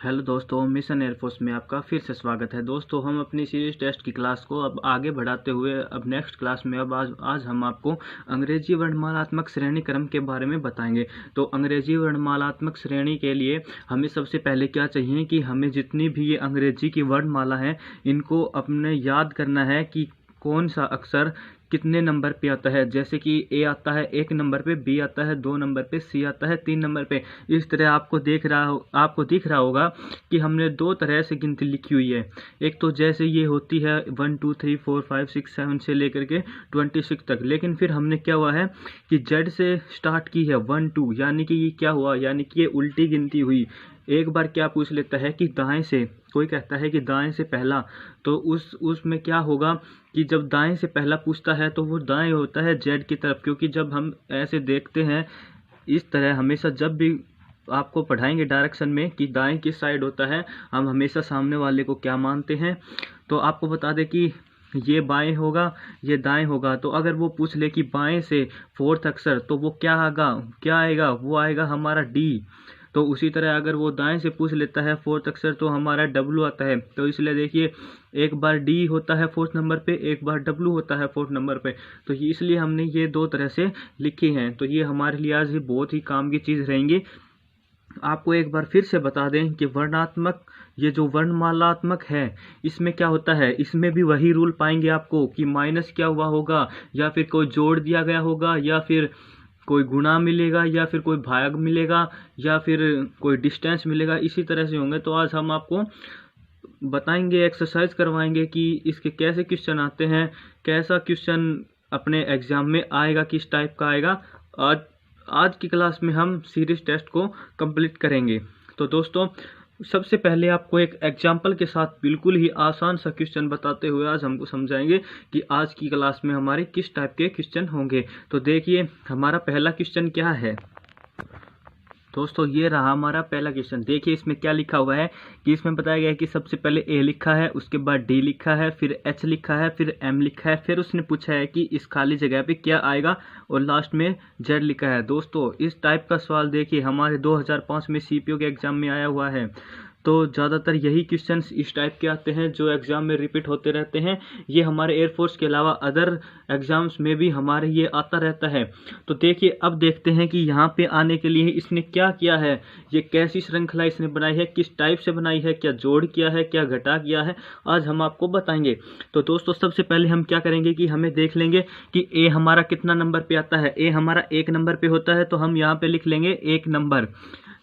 Hello दोस्तों, mission air force में आपका फिर से स्वागत है। दोस्तों, हम अपनी सीरीज टेस्ट की क्लास को अब आगे बढ़ाते हुए अब नेक्स्ट क्लास में आज हम आपको अंग्रेजी वर्णमालात्मक श्रेणी क्रम के बारे में बताएंगे। तो अंग्रेजी वर्णमालात्मक श्रेणी के लिए हमें सबसे पहले क्या चाहिए कि हमें जितनी भी ये अंग्रेजी की वर्णमाला है इनको अपने याद करना है कि कौन सा अक्षर कितने नंबर पे आता है। जैसे कि ए आता है 1 नंबर पे, बी आता है 2 नंबर पे, सी आता है 3 नंबर पे। इस तरह आपको दिख रहा होगा कि हमने 2 तरह से गिनती लिखी हुई है। एक तो जैसे ये होती है 1 2 3 4 5 6 7 से लेकर के 26 तक, लेकिन फिर हमने क्या हुआ है कि जेड से स्टार्ट की है 1 2, यानी कि ये क्या हुआ, यानी कि ये उल्टी गिनती हुई। एक बार क्या पूछ लेता है कि दाएं से, कोई कहता है कि दाएं से पहला, तो उसमें क्या होगा कि जब दाएं से पहला पूछता है तो वो दाएं होता है जेड की तरफ, क्योंकि जब हम ऐसे देखते हैं इस तरह हमेशा जब भी आपको पढ़ाएंगे डायरेक्शन में कि दाएं किस साइड होता है, हम हमेशा सामने वाले को क्या मानते हैं। तो आपको बता दें कि ये बाएं होगा, ये दाएं होगा। तो अगर वो पूछ ले कि बाएं से 4th अक्षर, तो वो क्या आएगा, वो आएगा हमारा डी। तो उसी तरह अगर वो दाएं से पूछ लेता है 4th अक्षर, तो हमारा डब्लू आता है। तो इसलिए देखिए, एक बार डी होता है 4th नंबर पे, एक बार डब्लू होता है 4th नंबर पे। तो इसलिए हमने ये 2 तरह से लिखी हैं। तो ये हमारे लिए आज बहुत ही काम की चीज़ रहेंगी। आपको एक बार फिर से बता दें कि वर्णात्मक, ये जो वर्णमालात्मक है, इसमें क्या होता है, इसमें भी वही रूल पाएंगे आपको कि माइनस क्या हुआ होगा, या फिर कोई जोड़ दिया गया होगा, या फिर कोई गुणा मिलेगा, या फिर कोई भाग मिलेगा, या फिर कोई डिस्टेंस मिलेगा। इसी तरह से होंगे। तो आज हम आपको बताएंगे, एक्सरसाइज करवाएंगे कि इसके कैसे क्वेश्चन आते हैं, कैसा क्वेश्चन अपने एग्जाम में आएगा, किस टाइप का आएगा। आज की क्लास में हम सीरीज टेस्ट को कंप्लीट करेंगे। तो दोस्तों, सबसे पहले आपको एक एग्जाम्पल के साथ बिल्कुल ही आसान सा क्वेश्चन बताते हुए आज हमको समझाएंगे कि आज की क्लास में हमारे किस टाइप के क्वेश्चन होंगे। तो देखिए, हमारा पहला क्वेश्चन क्या है। दोस्तों, ये रहा हमारा पहला क्वेश्चन। देखिए इसमें क्या लिखा हुआ है कि इसमें बताया गया है कि सबसे पहले ए लिखा है, उसके बाद डी लिखा है, फिर एच लिखा है, फिर एम लिखा है, फिर उसने पूछा है कि इस खाली जगह पे क्या आएगा, और लास्ट में जेड लिखा है। दोस्तों, इस टाइप का सवाल देखिए हमारे 2005 में सीपीओ के एग्जाम में आया हुआ है। तो ज़्यादातर यही क्वेश्चंस इस टाइप के आते हैं जो एग्ज़ाम में रिपीट होते रहते हैं। ये हमारे एयरफोर्स के अलावा अदर एग्ज़ाम्स में भी हमारे ये आता रहता है। तो देखिए, अब देखते हैं कि यहाँ पे आने के लिए इसने क्या किया है, ये कैसी श्रृंखला इसने बनाई है, किस टाइप से बनाई है, क्या जोड़ किया है, क्या घटा किया है, आज हम आपको बताएंगे। तो दोस्तों, सबसे पहले हम क्या करेंगे कि हमें देख लेंगे कि ए हमारा कितना नंबर पे आता है। ए हमारा 1 नंबर पे होता है, तो हम यहाँ पे लिख लेंगे 1 नंबर।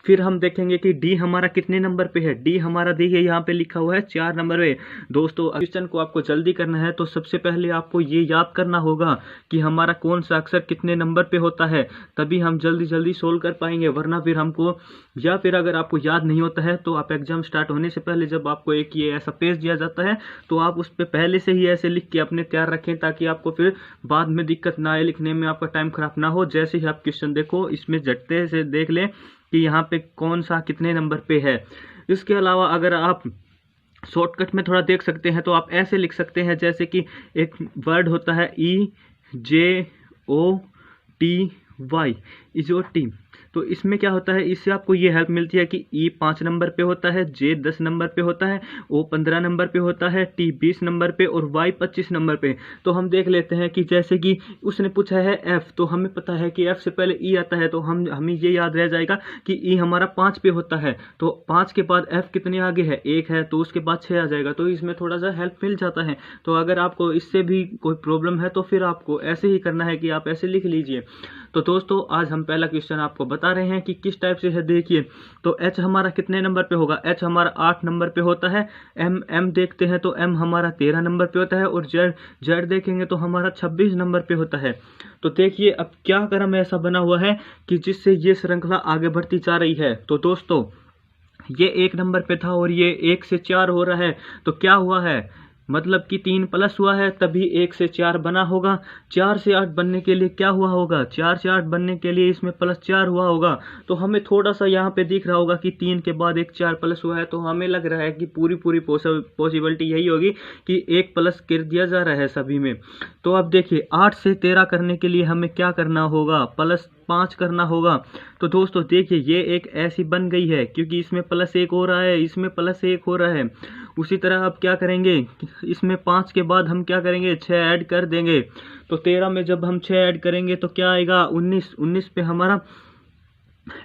फिर हम देखेंगे कि डी हमारा कितने नंबर पे है। डी हमारा देखिए यहाँ पे लिखा हुआ है 4 नंबर पे। दोस्तों, क्वेश्चन को आपको जल्दी करना है, तो सबसे पहले आपको ये याद करना होगा कि हमारा कौन सा अक्षर कितने नंबर पे होता है, तभी हम जल्दी जल्दी सोल्व कर पाएंगे। वरना फिर हमको, या फिर अगर आपको याद नहीं होता है तो आप एग्जाम स्टार्ट होने से पहले जब आपको एक ये ऐसा पेज दिया जाता है, तो आप उस पर पहले से ही ऐसे लिख के अपने तैयार रखें, ताकि आपको फिर बाद में दिक्कत ना आए, लिखने में आपका टाइम खराब ना हो। जैसे ही आप क्वेश्चन देखो, इसमें झटते से देख लें कि यहाँ पे कौन सा कितने नंबर पे है। इसके अलावा अगर आप शॉर्टकट में थोड़ा देख सकते हैं तो आप ऐसे लिख सकते हैं, जैसे कि एक वर्ड होता है EJOTY, इजोटी। तो इसमें क्या होता है, इससे आपको ये हेल्प मिलती है कि E 5 नंबर पे होता है, J 10 नंबर पे होता है, O 15 नंबर पे होता है, T 20 नंबर पे और Y 25 नंबर पे। तो हम देख लेते हैं कि जैसे कि उसने पूछा है F, तो हमें पता है कि F से पहले E आता है, तो हमें ये याद रह जाएगा कि E हमारा 5 पे होता है। तो 5 के बाद F कितने आगे है, 1 है, तो उसके बाद 6 आ जाएगा। तो इसमें थोड़ा सा हेल्प मिल जाता है। तो अगर आपको इससे भी कोई प्रॉब्लम है तो फिर आपको ऐसे ही करना है कि आप ऐसे लिख लीजिए। तो दोस्तों, आज हम पहला क्वेश्चन आपको बता रहे हैं कि किस टाइप से है। देखिए, तो H हमारा कितने नंबर पे होगा। H हमारा 8 नंबर पे होता है। M देखते हैं तो M हमारा 13 नंबर पे होता है, और Z देखेंगे तो हमारा 26 नंबर पे होता है। तो देखिए, अब क्या क्रम ऐसा बना हुआ है कि जिससे ये श्रृंखला आगे बढ़ती जा रही है। तो दोस्तों, ये 1 नंबर पे था और ये 1 से 4 हो रहा है। तो क्या हुआ है, मतलब कि 3 प्लस हुआ है, तभी 1 से 4 बना होगा। 4 से 8 बनने के लिए क्या हुआ होगा, 4 से 8 बनने के लिए इसमें +4 हुआ होगा। तो हमें थोड़ा सा यहाँ पे दिख रहा होगा कि 3 के बाद एक 4 प्लस हुआ है। तो हमें लग रहा है कि पूरी पॉसिबिलिटी यही होगी कि 1 प्लस कर दिया जा रहा है सभी में। तो अब देखिए, 8 से 13 करने के लिए हमें क्या करना होगा, 5 करना होगा। तो दोस्तों देखिए ये एक ऐसी बन गई है क्योंकि इसमें +1 हो रहा है, इसमें +1 हो रहा है। उसी तरह अब क्या करेंगे, इसमें 5 के बाद हम क्या करेंगे, 6 ऐड कर देंगे। तो 13 में जब हम 6 ऐड करेंगे तो क्या आएगा, 19। 19 पे हमारा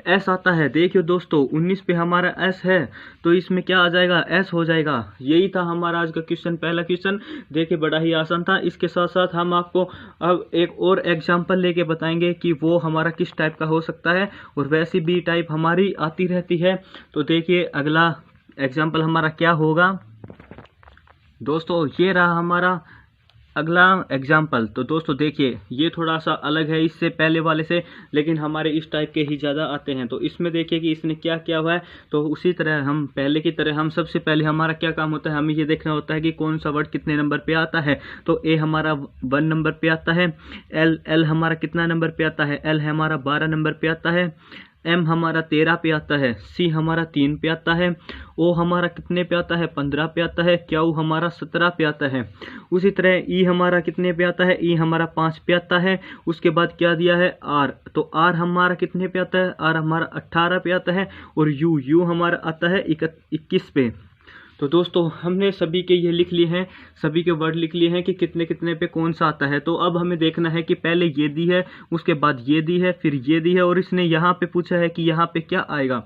एस आता है। देखिए दोस्तों 19 पे हमारा एस है तो इसमें क्या आ जाएगा, एस हो जाएगा। यही था हमारा आज का क्वेश्चन, पहला क्वेश्चन। देखिए बड़ा ही आसान था। इसके साथ साथ हम आपको अब एक और एग्जांपल लेके बताएंगे कि वो हमारा किस टाइप का हो सकता है, और वैसी भी टाइप हमारी आती रहती है। तो देखिए अगला एग्जाम्पल हमारा क्या होगा। दोस्तों ये रहा हमारा अगला एग्जाम्पल। तो दोस्तों देखिए ये थोड़ा सा अलग है इससे पहले वाले से, लेकिन हमारे इस टाइप के ही ज़्यादा आते हैं। तो इसमें देखिए कि इसने क्या किया हुआ है। तो उसी तरह हम पहले की तरह हम सबसे पहले हमारा क्या काम होता है, हमें ये देखना होता है कि कौन सा वर्ड कितने नंबर पे आता है। तो ए हमारा 1 नंबर पे आता है, एल हमारा कितना नंबर पे आता है, एल हमारा 12 नंबर पे आता है, एम हमारा 13 पे आता है, सी हमारा 3 पे आता है, ओ हमारा कितने पे आता है, 15 पे आता है, क्यू हमारा 17 पे आता है। उसी तरह ई हमारा कितने पे आता है, ई हमारा 5 पे आता है। उसके बाद क्या दिया है, आर। तो आर हमारा कितने पे आता है, आर हमारा 18 पे आता है। और यू हमारा आता है 21 पे। तो दोस्तों हमने सभी के ये लिख लिए हैं, सभी के वर्ड लिख लिए हैं कि कितने कितने पे कौन सा आता है। तो अब हमें देखना है कि पहले ये दी है, उसके बाद ये दी है, फिर ये दी है, और इसने यहाँ पे पूछा है कि यहाँ पे क्या आएगा।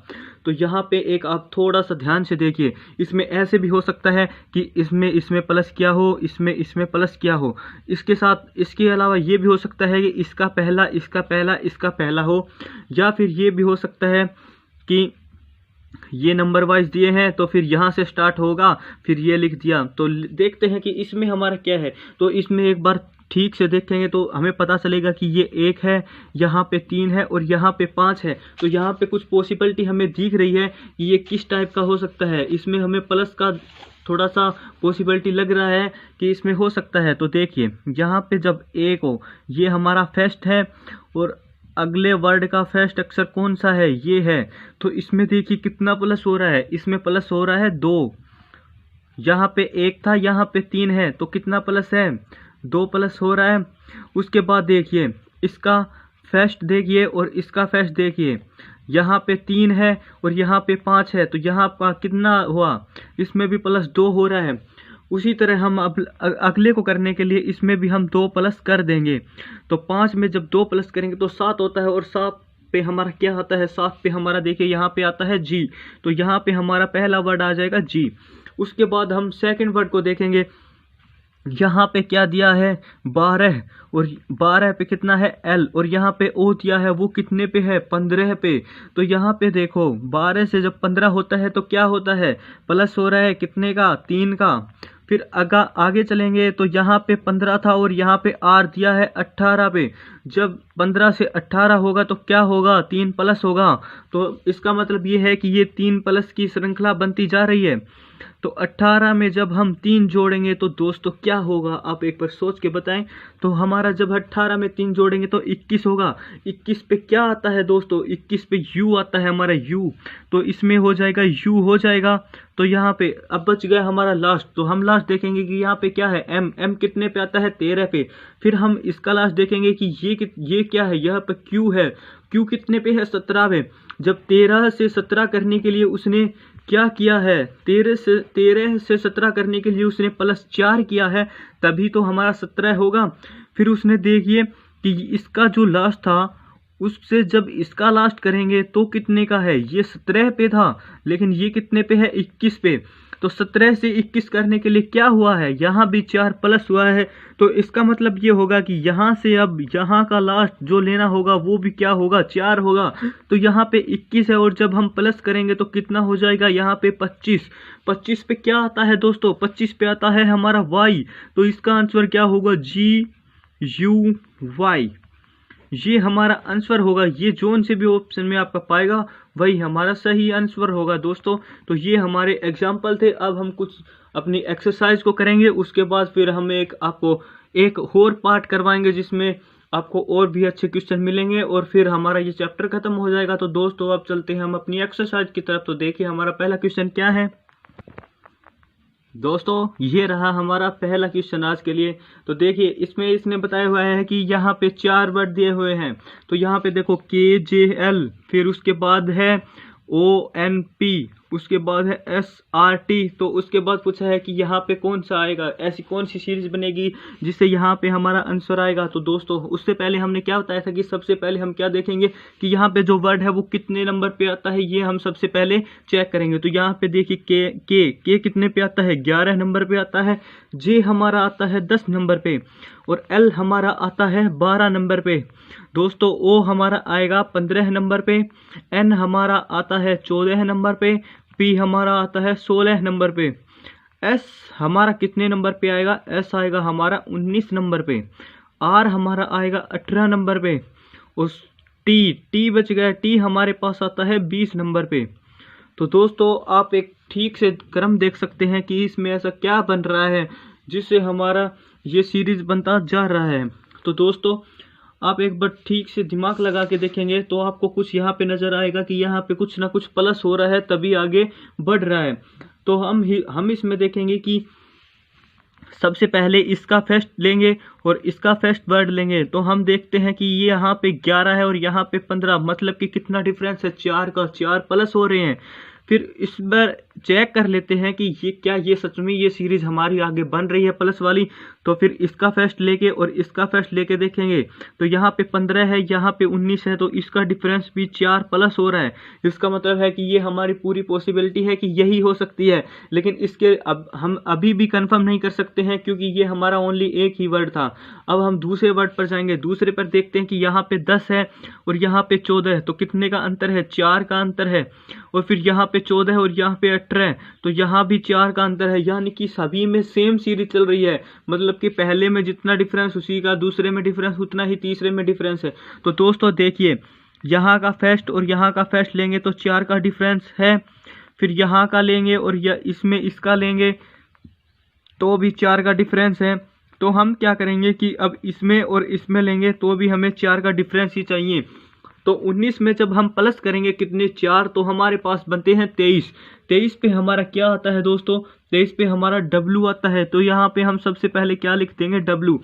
तो यहाँ पे एक आप थोड़ा सा ध्यान से देखिए, इसमें ऐसे भी हो सकता है कि इसमें प्लस क्या हो, इसमें प्लस क्या हो। इसके साथ इसके अलावा ये भी हो सकता है कि इसका पहला इसका पहला हो, या फिर ये भी हो सकता है कि ये नंबर वाइज दिए हैं तो फिर यहाँ से स्टार्ट होगा, फिर ये लिख दिया। तो देखते हैं कि इसमें हमारा क्या है। तो इसमें एक बार ठीक से देखेंगे तो हमें पता चलेगा कि ये 1 है, यहाँ पे 3 है, और यहाँ पे 5 है। तो यहाँ पे कुछ पॉसिबिलिटी हमें दिख रही है कि ये किस टाइप का हो सकता है। इसमें हमें प्लस का थोड़ा सा पॉसिबिलिटी लग रहा है कि इसमें हो सकता है। तो देखिए यहाँ पे जब 1 हो, ये हमारा फर्स्ट है, और अगले वर्ड का फर्स्ट अक्षर कौन सा है, ये है। तो इसमें देखिए कितना प्लस हो रहा है, इसमें प्लस हो रहा है 2। यहाँ पे 1 था, यहाँ पे 3 है, तो कितना प्लस है, 2 प्लस हो रहा है। उसके बाद देखिए इसका फर्स्ट देखिए और इसका फर्स्ट देखिए, यहाँ पे 3 है और यहाँ पे 5 है, तो यहाँ पर कितना हुआ, इसमें भी +2 हो रहा है। उसी तरह हम अब अगले को करने के लिए इसमें भी हम 2 प्लस कर देंगे। तो 5 में जब 2 प्लस करेंगे तो 7 होता है, और 7 पे हमारा क्या आता है, 7 पे हमारा देखिए यहाँ पे आता है जी। तो यहाँ पे हमारा पहला वर्ड आ जाएगा जी। उसके बाद हम सेकंड वर्ड को देखेंगे, यहाँ पे क्या दिया है, 12, और 12 पे कितना है, एल, और यहाँ पे ओ दिया है, वो कितने पे है, 15 पे। तो यहाँ पे देखो 12 से जब 15 होता है तो क्या होता है, प्लस हो रहा है कितने का, 3 का। फिर आगे चलेंगे तो यहाँ पे 15 था और यहाँ पे आर दिया है 18 पे। जब 15 से 18 होगा तो क्या होगा, 3 प्लस होगा। तो इसका मतलब ये है कि ये 3 प्लस की श्रृंखला बनती जा रही है। तो 18 में जब हम 3 जोड़ेंगे तो दोस्तों क्या होगा, आप एक बार सोच के बताएं। तो हमारा जब 18 में 3 जोड़ेंगे तो 21 होगा। 21 पे क्या आता है दोस्तों, 21 पे यू आता है हमारा यू। तो इसमें हो जाएगा यू हो जाएगा। तो यहाँ पे अब बच गया हमारा लास्ट। तो हम लास्ट देखेंगे कि यहाँ पे क्या है, एम कितने पे आता है, 13 पे। फिर हम इसका लास्ट देखेंगे कि ये क्या है, यहाँ पे क्यू है, क्यू कितने पे है, 17 पे। जब 13 से 17 करने के लिए उसने क्या किया है, 13 से 17 करने के लिए उसने +4 किया है, तभी तो हमारा 17 होगा। फिर उसने देखिए कि इसका जो लास्ट था उससे जब इसका लास्ट करेंगे तो कितने का है, ये 17 पे था, लेकिन ये कितने पे है, 21 पे। तो 17 से 21 करने के लिए क्या हुआ है, यहाँ भी 4 प्लस हुआ है। तो इसका मतलब ये होगा कि यहाँ से अब यहाँ का लास्ट जो लेना होगा वो भी क्या होगा, 4 होगा। तो यहाँ पे 21 है और जब हम प्लस करेंगे तो कितना हो जाएगा, यहाँ पे 25। 25 पे क्या आता है दोस्तों, 25 पे आता है हमारा वाई। तो इसका आंसर क्या होगा, GUY। ये हमारा आंसर होगा। ये जोन से भी ऑप्शन में आपका पाएगा वही हमारा सही आंसर होगा दोस्तों। तो ये हमारे एग्जाम्पल थे। अब हम कुछ अपनी एक्सरसाइज को करेंगे, उसके बाद फिर हम आपको एक और पार्ट करवाएंगे जिसमें आपको और भी अच्छे क्वेश्चन मिलेंगे, और फिर हमारा ये चैप्टर खत्म हो जाएगा। तो दोस्तों अब चलते हैं हम अपनी एक्सरसाइज की तरफ। तो देखिए हमारा पहला क्वेश्चन क्या है। दोस्तों ये रहा हमारा पहला क्वेश्चन आज के लिए। तो देखिए इसमें इसने बताया हुआ है कि यहाँ पे 4 वर्ड दिए हुए हैं। तो यहाँ पे देखो KJL, फिर उसके बाद है ONP, उसके बाद है SRT। तो उसके बाद पूछा है कि यहाँ पे कौन सा आएगा, ऐसी कौन सी सीरीज बनेगी जिससे यहाँ पे हमारा आंसर आएगा। तो दोस्तों उससे पहले हमने क्या बताया था कि सबसे पहले हम क्या देखेंगे कि यहाँ पे जो वर्ड है वो कितने नंबर पे आता है, ये हम सबसे पहले चेक करेंगे। तो यहाँ पे देखिए के कितने पे आता है, 11 नंबर पे आता है। जे हमारा आता है 10 नंबर पे, और एल हमारा आता है 12 नंबर पे। दोस्तों ओ हमारा आएगा 15 नंबर पे, एन हमारा आता है 14 नंबर पे, पी हमारा आता है 16 नंबर पे। एस हमारा कितने नंबर पे आएगा, एस आएगा हमारा 19 नंबर पे। आर हमारा आएगा 18 नंबर पे। उस टी बच गया, टी हमारे पास आता है 20 नंबर पे। तो दोस्तों आप एक ठीक से क्रम देख सकते हैं कि इसमें ऐसा क्या बन रहा है जिससे हमारा ये सीरीज बनता जा रहा है। तो दोस्तों आप एक बार ठीक से दिमाग लगा के देखेंगे तो आपको कुछ यहाँ पे नजर आएगा कि यहाँ पे कुछ ना कुछ प्लस हो रहा है, तभी आगे बढ़ रहा है। तो हम इसमें देखेंगे कि सबसे पहले इसका फर्स्ट लेंगे और इसका फर्स्ट वर्ड लेंगे। तो हम देखते हैं कि ये यहाँ पे 11 है और यहाँ पे 15, मतलब कि कितना डिफरेंस है, 4 का 4 प्लस हो रहे हैं। फिर इस बार चेक कर लेते हैं कि ये सच में ये सीरीज हमारी आगे बन रही है प्लस वाली। तो फिर इसका फर्स्ट लेके और इसका फर्स्ट लेके देखेंगे तो यहाँ पे 15 है, यहाँ पे 19 है, तो इसका डिफरेंस भी 4 प्लस हो रहा है। इसका मतलब है कि ये हमारी पूरी पॉसिबिलिटी है कि यही हो सकती है, लेकिन इसके हम अभी भी कंफर्म नहीं कर सकते हैं क्योंकि ये हमारा ओनली एक ही वर्ड था। अब हम दूसरे वर्ड पर जाएंगे, दूसरे पर देखते हैं कि यहाँ पे 10 है और यहाँ पे 14 है, तो कितने का अंतर है, 4 का अंतर है। और फिर यहाँ पे 14 है और यहाँ पे 18 है, तो यहाँ भी 4 का अंतर है, यानी कि सभी में सेम सीरीज चल रही है। मतलब कि पहले में जितना डिफरेंस उसी का दूसरे में डिफरेंस उतना ही तीसरे में डिफरेंस है। तो दोस्तों देखिए यहाँ का फर्स्ट और यहाँ का फर्स्ट लेंगे तो 4 का डिफरेंस है। फिर यहाँ का लेंगे और इसमें इसका लेंगे तो भी 4 का डिफरेंस है। तो हम क्या करेंगे कि अब इसमें और इसमें लेंगे तो भी हमें 4 का डिफरेंस ही चाहिए। तो 19 में जब हम प्लस करेंगे कितने 4, तो हमारे पास बनते हैं 23। 23 पे हमारा क्या आता है दोस्तों, 23 पे हमारा W आता है। तो यहाँ पे हम सबसे पहले क्या लिख देंगे, W।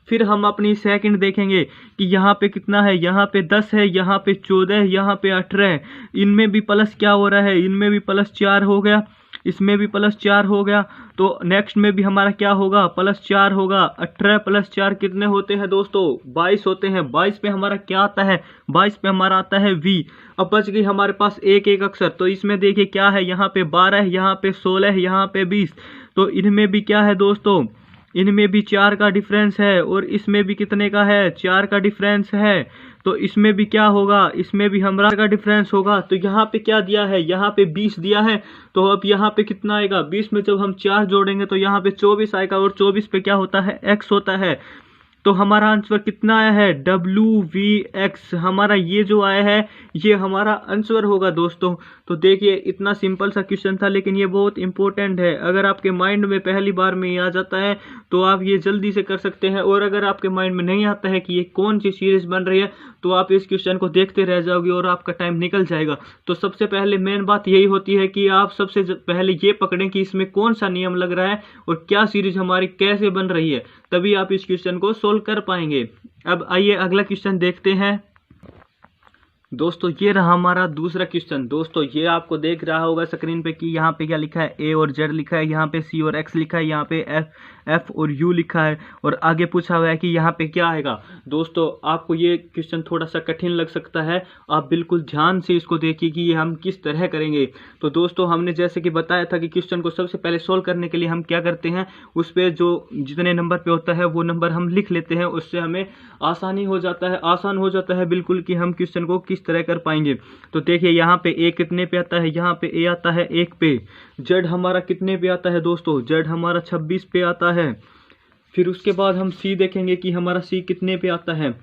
फिर हम अपनी सेकंड देखेंगे कि यहाँ पे कितना है, यहाँ पे 10 है, यहाँ पे 14 है, यहाँ पे 18 है। इनमें भी प्लस क्या हो रहा है, इनमें भी प्लस 4 हो गया, इसमें भी प्लस 4 हो गया। तो नेक्स्ट में भी हमारा क्या होगा, प्लस 4 होगा। 18 प्लस 4 कितने होते हैं दोस्तों, 22 होते हैं। 22 पे हमारा क्या आता है, 22 पे हमारा आता है V। अब बच गई हमारे पास एक एक अक्षर। तो इसमें देखिए क्या है, यहाँ पे 12 है, यहाँ पे 16 है, यहाँ पे 20। तो इनमें भी क्या है दोस्तों, इनमें भी 4 का डिफरेंस है और इसमें भी कितने का है, 4 का डिफरेंस है। तो इसमें भी क्या होगा, इसमें भी हमारा का डिफरेंस होगा। तो यहाँ पे क्या दिया है, यहाँ पे 20 दिया है। तो अब यहाँ पे कितना आएगा, 20 में जब हम 4 जोड़ेंगे तो यहाँ पे 24 आएगा और 24 पे क्या होता है, x होता है। तो हमारा आंसर कितना आया है, WVX। हमारा ये जो आया है ये हमारा आंसर होगा दोस्तों। तो देखिए इतना सिंपल सा क्वेश्चन था, लेकिन ये बहुत इंपॉर्टेंट है। अगर आपके माइंड में पहली बार में ये आ जाता है तो आप ये जल्दी से कर सकते हैं, और अगर आपके माइंड में नहीं आता है कि ये कौन सी सीरीज बन रही है तो आप इस क्वेश्चन को देखते रह जाओगे और आपका टाइम निकल जाएगा। तो सबसे पहले मेन बात यही होती है कि आप सबसे पहले ये पकड़ें कि इसमें कौन सा नियम लग रहा है और क्या सीरीज हमारी कैसे बन रही है, तभी आप इस क्वेश्चन को सोल्व कर पाएंगे। अब आइए अगला क्वेश्चन देखते हैं। दोस्तों ये रहा हमारा दूसरा क्वेश्चन। दोस्तों ये आपको देख रहा होगा स्क्रीन पे कि यहाँ पे क्या लिखा है, A और Z लिखा है, यहाँ पे C और X लिखा है, यहाँ पे F और U लिखा है, और आगे पूछा हुआ है कि यहाँ पे क्या आएगा। दोस्तों आपको ये क्वेश्चन थोड़ा सा कठिन लग सकता है, आप बिल्कुल ध्यान से इसको देखिए कि ये हम किस तरह करेंगे। तो दोस्तों हमने जैसे कि बताया था कि क्वेश्चन को सबसे पहले सोल्व करने के लिए हम क्या करते हैं, उस पर जो जितने नंबर पे होता है वो नंबर हम लिख लेते हैं, उससे हमें आसान हो जाता है बिल्कुल कि हम क्वेश्चन को किस तरह कर पाएंगे। तो देखिए यहाँ पे A कितने पे आता है, यहाँ पे A आता है 1 पे। Z हमारा कितने पे आता है दोस्तों, Z हमारा 26 पे आता है। फिर उसके बाद हम C देखेंगे कि हमारा C कितने पे आता है,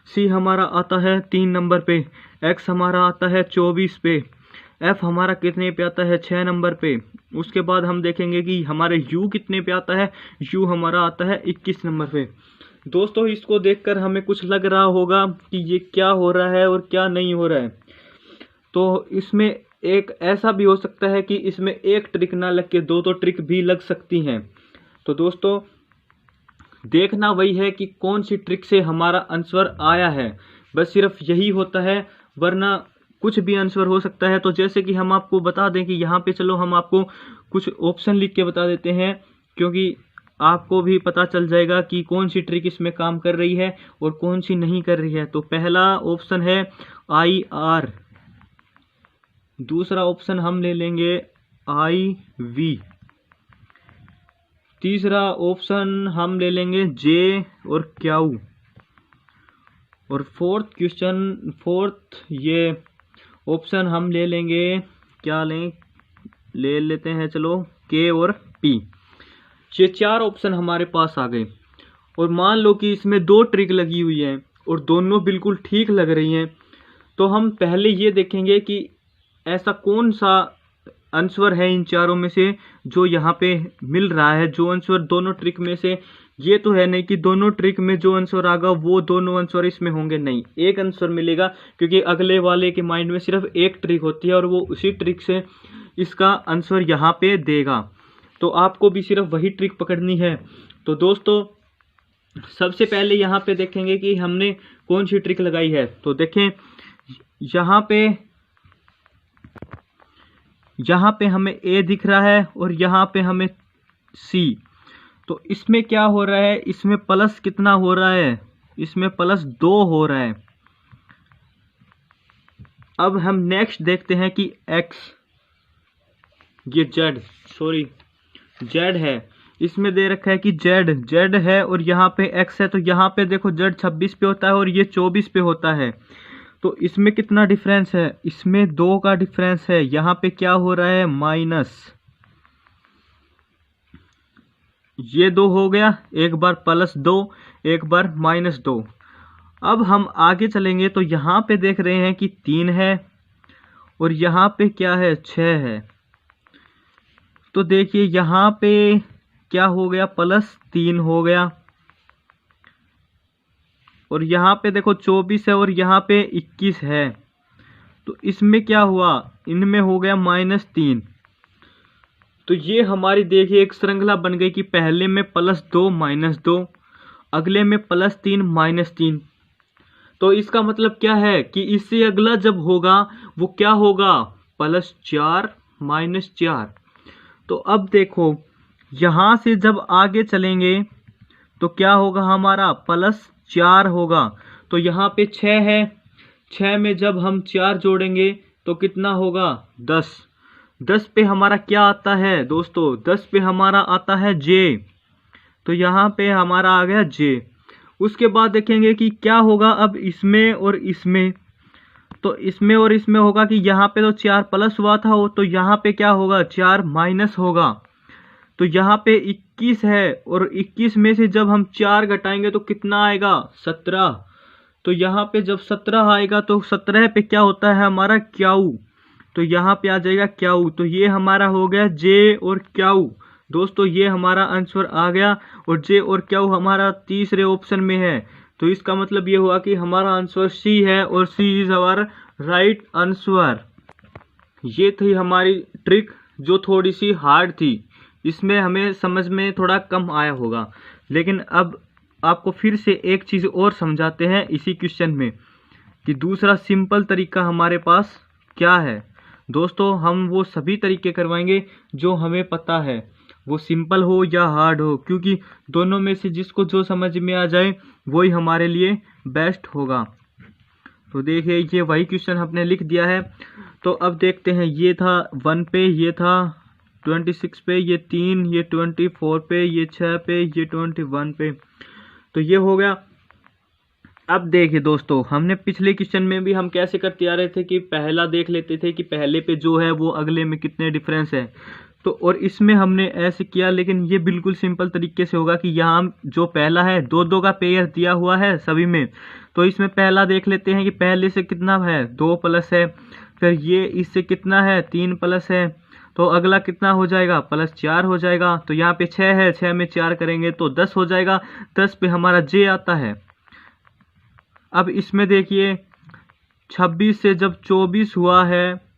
C हमारा आता है 3 नंबर पे। X हमारा आता है 24 पे। F हमारा कितने पे आता है, 6 नंबर पे। उसके बाद हम देखेंगे कि हमारे U कितने पे आता है, U हमारा आता है 21 नंबर पे। दोस्तों इसको देखकर हमें कुछ लग रहा होगा कि ये क्या हो रहा है और क्या नहीं हो रहा है। तो इसमें एक ऐसा भी हो सकता है कि इसमें एक ट्रिक ना लग के दो ट्रिक भी लग सकती हैं। तो दोस्तों देखना वही है कि कौन सी ट्रिक से हमारा आंसर आया है, बस सिर्फ यही होता है, वरना कुछ भी आंसर हो सकता है। तो जैसे कि हम आपको बता दें कि यहाँ पे चलो हम आपको कुछ ऑप्शन लिख के बता देते हैं, क्योंकि आपको भी पता चल जाएगा कि कौन सी ट्रिक इसमें काम कर रही है और कौन सी नहीं कर रही है। तो पहला ऑप्शन है IR, दूसरा ऑप्शन हम ले लेंगे IV, तीसरा ऑप्शन हम ले लेंगे J और Q, और फोर्थ ये ऑप्शन हम ले लेंगे, क्या ले लेते हैं चलो K और P। ये 4 ऑप्शन हमारे पास आ गए, और मान लो कि इसमें 2 ट्रिक लगी हुई है और दोनों बिल्कुल ठीक लग रही हैं। तो हम पहले ये देखेंगे कि ऐसा कौन सा आंसर है इन चारों में से जो यहाँ पे मिल रहा है, जो आंसर दोनों ट्रिक में से। ये तो है नहीं कि दोनों ट्रिक में जो आंसर आएगा वो दोनों आंसर इसमें होंगे, नहीं, एक आंसर मिलेगा, क्योंकि अगले वाले के माइंड में सिर्फ एक ट्रिक होती है और वो उसी ट्रिक से इसका आंसर यहाँ पे देगा। तो आपको भी सिर्फ वही ट्रिक पकड़नी है। तो दोस्तों सबसे पहले यहाँ पे देखेंगे कि हमने कौन सी ट्रिक लगाई है। तो देखें यहाँ पे हमें A दिख रहा है और यहाँ पे हमें C। तो इसमें क्या हो रहा है, इसमें प्लस कितना हो रहा है, इसमें +2 हो रहा है। अब हम नेक्स्ट देखते हैं कि X, ये Z है, इसमें दे रखा है कि Z है और यहाँ पे X है। तो यहाँ पे देखो Z 26 पे होता है और ये 24 पे होता है। तो इसमें कितना डिफरेंस है, इसमें 2 का डिफरेंस है। यहाँ पे क्या हो रहा है, माइनस, ये 2 हो गया, एक बार +2 एक बार -2। अब हम आगे चलेंगे तो यहाँ पे देख रहे हैं कि 3 है और यहाँ पे क्या है, 6 है। तो देखिए यहाँ पे क्या हो गया, +3 हो गया, और यहाँ पे देखो 24 है और यहाँ पे 21 है। तो इसमें क्या हुआ, इनमें हो गया -3। तो ये हमारी देखिए एक श्रृंखला बन गई कि पहले में +2 -2, अगले में +3 -3। तो इसका मतलब क्या है कि इससे अगला जब होगा वो क्या होगा, +4 -4। तो अब देखो यहाँ से जब आगे चलेंगे तो क्या होगा, हमारा +4 होगा। तो यहाँ पे 6 है, 6 में जब हम 4 जोड़ेंगे तो कितना होगा, 10। 10 पे हमारा क्या आता है दोस्तों, 10 पे हमारा आता है J। तो यहाँ पे हमारा आ गया J। उसके बाद देखेंगे कि क्या होगा अब इसमें और इसमें। तो इसमें और इसमें होगा कि यहाँ पे तो 4 प्लस हुआ था, तो यहाँ पे क्या होगा, 4 माइनस होगा। तो यहाँ पे 21 है और 21 में से जब हम 4 घटाएंगे तो कितना आएगा, 17। तो यहाँ पे जब 17 आएगा तो 17 पे क्या होता है हमारा, क्यू। तो यहाँ पे आ जाएगा क्यू। तो ये हमारा हो गया J और क्यू। दोस्तों ये हमारा आंसर आ गया और J और क्यू हमारा तीसरे ऑप्शन में है। तो इसका मतलब ये हुआ कि हमारा आंसर C है और C is our right answer. ये थी हमारी ट्रिक जो थोड़ी सी हार्ड थी, इसमें हमें समझ में थोड़ा कम आया होगा। लेकिन अब आपको फिर से एक चीज़ और समझाते हैं इसी क्वेश्चन में कि दूसरा सिंपल तरीका हमारे पास क्या है। दोस्तों हम वो सभी तरीके करवाएंगे जो हमें पता है, वो सिंपल हो या हार्ड हो, क्योंकि दोनों में से जिसको जो समझ में आ जाए वही हमारे लिए बेस्ट होगा। तो देखिए ये वही क्वेश्चन हमने लिख दिया है। तो अब देखते हैं, ये था 1 पे, ये था 26 पे, ये 3, ये 24 पे, ये 6 पे, ये 21 पे। तो ये हो गया। अब देखिए दोस्तों, हमने पिछले क्वेश्चन में भी हम कैसे करते आ रहे थे कि पहला देख लेते थे कि पहले पे जो है वो अगले में कितने डिफरेंस है। तो और इसमें हमने ऐसे किया, लेकिन ये बिल्कुल सिंपल तरीके से होगा कि यहाँ जो पहला है 2-2 का पेयर दिया हुआ है सभी में। तो इसमें पहला देख लेते हैं कि पहले से कितना है, 2 प्लस है, फिर ये इससे कितना है, 3 प्लस है, तो अगला कितना हो जाएगा, +4 हो जाएगा। तो यहाँ पे 6 है, 6 में 4 करेंगे तो 10 हो जाएगा। 10 पे हमारा J आता है। अब इसमें देखिए 26 से जब 24 हुआ है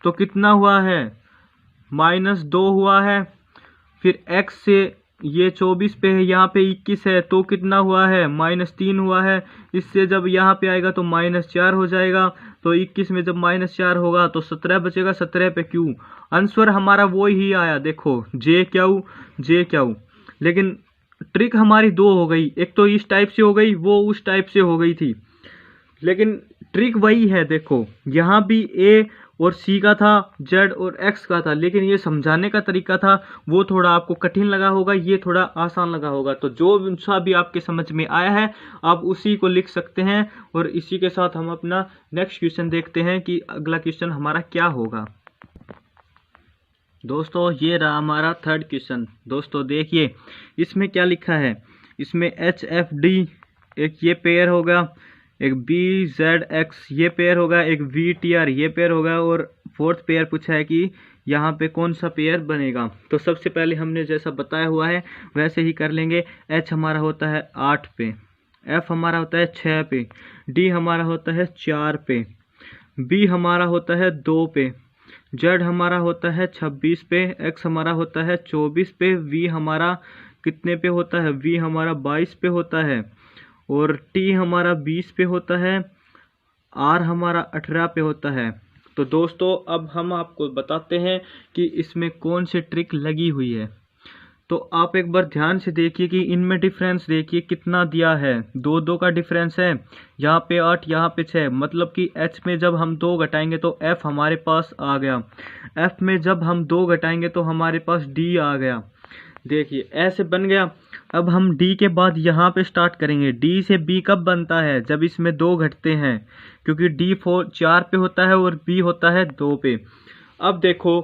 तो कितना हुआ है, -2 हुआ है। फिर x से ये 24 पे है, यहाँ पे 21 है, तो कितना हुआ है, -3 हुआ है। इससे जब यहाँ पे आएगा तो -4 हो जाएगा। तो 21 में जब -4 होगा तो 17 बचेगा। 17 पे Q, आंसर हमारा वो ही आया। देखो J लेकिन ट्रिक हमारी 2 हो गई, एक तो इस टाइप से हो गई, वो उस टाइप से हो गई थी, लेकिन ट्रिक वही है। देखो यहाँ भी A और C का था, Z और X का था, लेकिन ये समझाने का तरीका था वो थोड़ा आपको कठिन लगा होगा, ये थोड़ा आसान लगा होगा। तो जो सा भी आपके समझ में आया है आप उसी को लिख सकते हैं। और इसी के साथ हम अपना नेक्स्ट क्वेश्चन देखते हैं कि अगला क्वेश्चन हमारा क्या होगा। दोस्तों ये रहा हमारा थर्ड क्वेश्चन। दोस्तों देखिए इसमें क्या लिखा है, इसमें HFD एक ये पेयर होगा, एक BZX ये पेयर होगा, एक VTR ये पेयर होगा, और फोर्थ पेयर पूछा है कि यहाँ पे कौन सा पेयर बनेगा। तो सबसे पहले हमने जैसा बताया हुआ है वैसे ही कर लेंगे। H हमारा होता है 8 पे, F हमारा होता है 6 पे, D हमारा होता है 4 पे, B हमारा होता है 2 पे, Z हमारा होता है 26 पे, X हमारा होता है 24 पे, V हमारा कितने पे होता है, V हमारा 22 पे होता है, और T हमारा 20 पे होता है, R हमारा 18 पे होता है। तो दोस्तों अब हम आपको बताते हैं कि इसमें कौन सी ट्रिक लगी हुई है। तो आप एक बार ध्यान से देखिए कि इनमें डिफरेंस देखिए कितना दिया है, 2 का डिफरेंस है। यहाँ पे 8, यहाँ पे 6, मतलब कि H में जब हम 2 घटाएंगे तो F हमारे पास आ गया, F में जब हम 2 घटाएंगे तो हमारे पास D आ गया। देखिए ऐसे बन गया। अब हम D के बाद यहाँ पे स्टार्ट करेंगे। D से B कब बनता है, जब इसमें 2 घटते हैं, क्योंकि D 4 पे होता है और B होता है 2 पे। अब देखो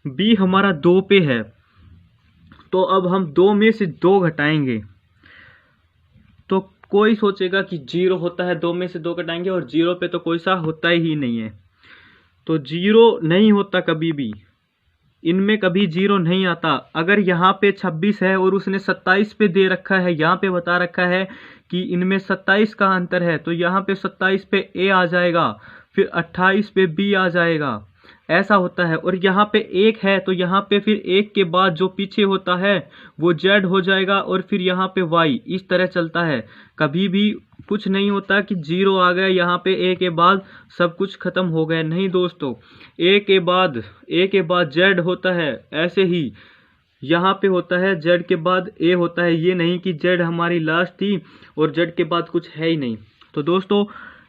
B हमारा 2 पे है, तो अब हम 2 में से 2 घटाएंगे तो कोई सोचेगा कि 0 होता है, 2 में से 2 घटाएंगे और 0 पे तो कोई सा होता ही नहीं है। तो 0 नहीं होता कभी भी, इनमें कभी 0 नहीं आता। अगर यहाँ पे 26 है और उसने 27 पे दे रखा है, यहाँ पे बता रखा है कि इनमें 27 का अंतर है, तो यहाँ पे 27 पे A आ जाएगा, फिर 28 पे B आ जाएगा, ऐसा होता है। और यहाँ पे 1 है तो यहाँ पे फिर 1 के बाद जो पीछे होता है वो Z हो जाएगा, और फिर यहाँ पे Y, इस तरह चलता है। कभी भी कुछ नहीं होता कि 0 आ गया यहाँ पे A के बाद सब कुछ खत्म हो गया, नहीं दोस्तों। A के बाद Z होता है, ऐसे ही यहाँ पे होता है Z के बाद A होता है। ये नहीं कि Z हमारी लास्ट थी और Z के बाद कुछ है ही नहीं। तो दोस्तों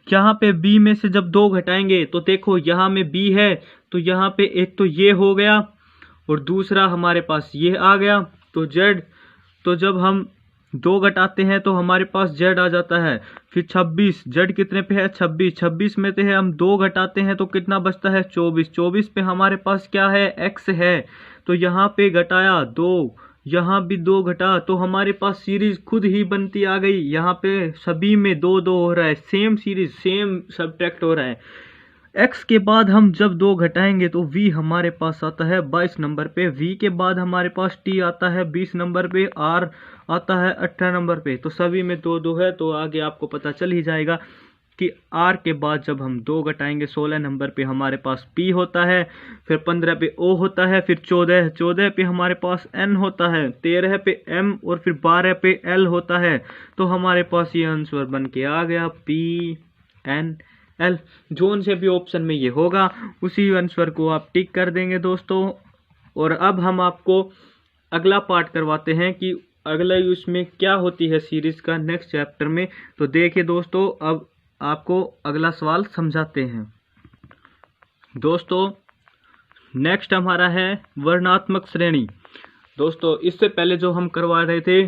यहाँ पे B में से जब 2 घटाएंगे तो देखो यहाँ में B है, तो यहाँ पे एक तो ये हो गया और दूसरा हमारे पास ये आ गया, तो Z। तो जब हम 2 घटाते हैं तो हमारे पास Z आ जाता है। फिर 26, Z कितने पे है, 26 में से है हम 2 घटाते हैं तो कितना बचता है, 24 पे हमारे पास क्या है, X है। तो यहाँ पे घटाया 2, यहाँ भी 2 घटा, तो हमारे पास सीरीज खुद ही बनती आ गई। यहाँ पे सभी में 2 हो रहा है, सेम सीरीज, सेम सब्ट्रैक्ट हो रहा है। X के बाद हम जब 2 घटाएंगे तो V हमारे पास आता है 22 नंबर पे, V के बाद हमारे पास T आता है 20 नंबर पे, R आता है 18 नंबर पे। तो सभी में 2 है, तो आगे आपको पता चल ही जाएगा कि R के बाद जब हम 2 घटाएंगे 16 नंबर पे हमारे पास P होता है, फिर 15 पे O होता है, फिर 14 पे हमारे पास N होता है, 13 पे M और फिर 12 पे L होता है। तो हमारे पास ये आंसर बन के आ गया PNL। जोन से भी ऑप्शन में ये होगा उसी आंसर को आप टिक कर देंगे दोस्तों। और अब हम आपको अगला पार्ट करवाते हैं कि अगला उसमें क्या होती है सीरीज का नेक्स्ट चैप्टर में। तो देखिए दोस्तों अब आपको अगला सवाल समझाते हैं। दोस्तों नेक्स्ट हमारा है वर्णात्मक श्रेणी। दोस्तों इससे पहले जो हम करवा रहे थे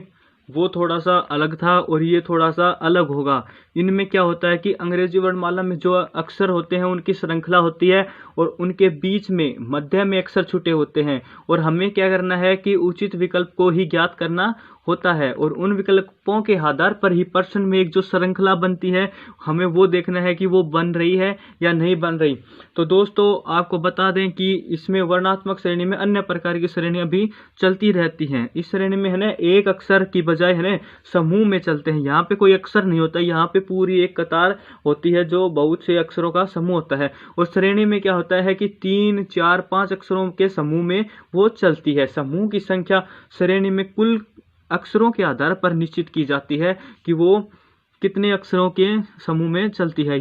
वो थोड़ा सा अलग था और ये थोड़ा सा अलग होगा। इनमें क्या होता है कि अंग्रेजी वर्णमाला में जो अक्षर होते हैं उनकी श्रृंखला होती है और उनके बीच में मध्य में अक्षर छूटे होते हैं, और हमें क्या करना है कि उचित विकल्प को ही ज्ञात करना होता है और उन विकल्पों के आधार पर ही प्रश्न में एक जो श्रृंखला बनती है हमें वो देखना है कि वो बन रही है या नहीं बन रही। तो दोस्तों आपको बता दें कि इसमें वर्णात्मक श्रेणी में अन्य प्रकार की श्रेणियां भी चलती रहती हैं। इस श्रेणी में है ना एक अक्षर की बजाय है ना समूह में चलते हैं। यहाँ पे कोई अक्षर नहीं होता, यहाँ पे पूरी एक कतार होती है जो बहुत से अक्षरों का समूह होता है। और श्रेणी में क्या होता है कि 3, 4, 5 अक्षरों के समूह में वो चलती है। समूह की संख्या श्रेणी में कुल अक्षरों के आधार पर निश्चित की जाती है कि वो कितने अक्षरों के समूह में चलती है।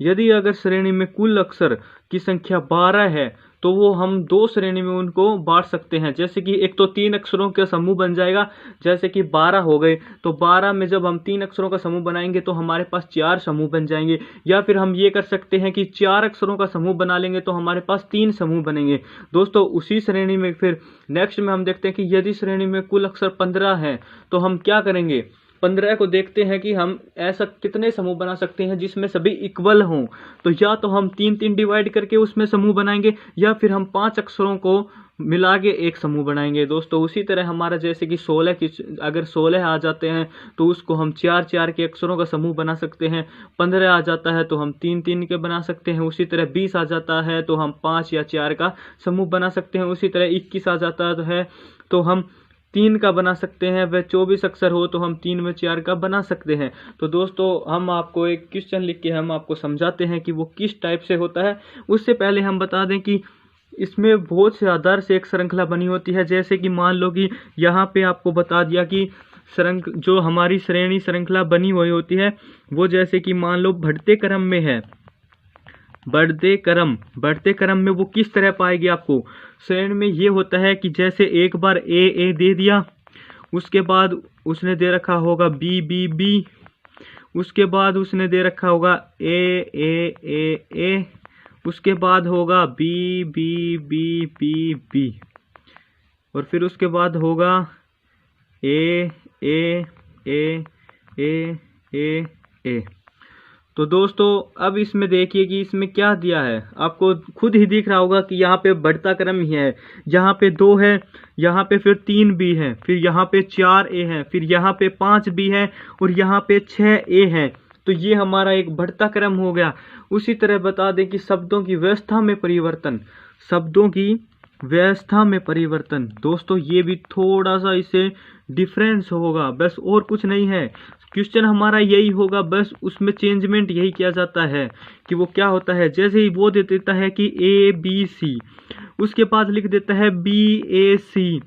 यदि अगर श्रेणी में कुल अक्षर की संख्या 12 है तो वो हम 2 श्रेणी में उनको बांट सकते हैं। जैसे कि एक तो 3 अक्षरों का समूह बन जाएगा, जैसे कि 12 हो गए, तो 12 में जब हम 3 अक्षरों का समूह बनाएंगे तो हमारे पास 4 समूह बन जाएंगे। या फिर हम ये कर सकते हैं कि 4 अक्षरों का समूह बना लेंगे तो हमारे पास 3 समूह बनेंगे। दोस्तों उसी श्रेणी में फिर नेक्स्ट में हम देखते हैं कि यदि श्रेणी में कुल अक्षर 15 है तो हम क्या करेंगे, 15 को देखते हैं कि हम ऐसा कितने समूह बना सकते हैं जिसमें सभी इक्वल हों। तो या तो हम 3-3 डिवाइड करके उसमें समूह बनाएंगे या फिर हम 5 अक्षरों को मिला के एक समूह बनाएंगे। दोस्तों उसी तरह हमारा जैसे कि 16 की अगर 16 आ जाते हैं तो उसको हम 4-4 के अक्षरों का समूह बना सकते हैं। 15 आ जाता है तो हम 3-3 के बना सकते हैं। उसी तरह 20 आ जाता है तो हम 5 या 4 का समूह बना सकते हैं। उसी तरह 21 आ जाता है तो हम 3 का बना सकते हैं। वह 24 अक्षर हो तो हम 3 में 4 का बना सकते हैं। तो दोस्तों हम आपको एक क्वेश्चन लिख के हम आपको समझाते हैं कि वो किस टाइप से होता है। उससे पहले हम बता दें कि इसमें बहुत से आधार से एक श्रृंखला बनी होती है। जैसे कि मान लो कि यहाँ पे आपको बता दिया कि जो हमारी श्रेणी श्रृंखला बनी हुई होती है वो जैसे कि मान लो बढ़ते क्रम में है। बढ़ते क्रम में वो किस तरह पाएगी आपको श्रेणी में ये होता है कि जैसे एक बार ए दे दिया, उसके बाद उसने दे रखा होगा बी, उसके बाद उसने दे रखा होगा ए, उसके बाद होगा बी और फिर उसके बाद होगा ए। तो दोस्तों अब इसमें देखिए कि इसमें क्या दिया है, आपको खुद ही दिख रहा होगा कि यहाँ पे बढ़ता क्रम ही है। यहाँ पे 2 है, यहाँ पे फिर 3 बी है, फिर यहाँ पे 4 ए है, फिर यहाँ पे 5 बी है और यहाँ पे 6 ए है। तो ये हमारा एक बढ़ता क्रम हो गया। उसी तरह बता दें कि शब्दों की व्यवस्था में परिवर्तन दोस्तों ये भी थोड़ा सा इससे डिफरेंस होगा, बस और कुछ नहीं है। क्वेश्चन हमारा यही होगा, बस उसमें चेंजमेंट यही किया जाता है कि वो क्या होता है। जैसे ही वो दे देता है कि ABC, उसके बाद लिख देता है BAC,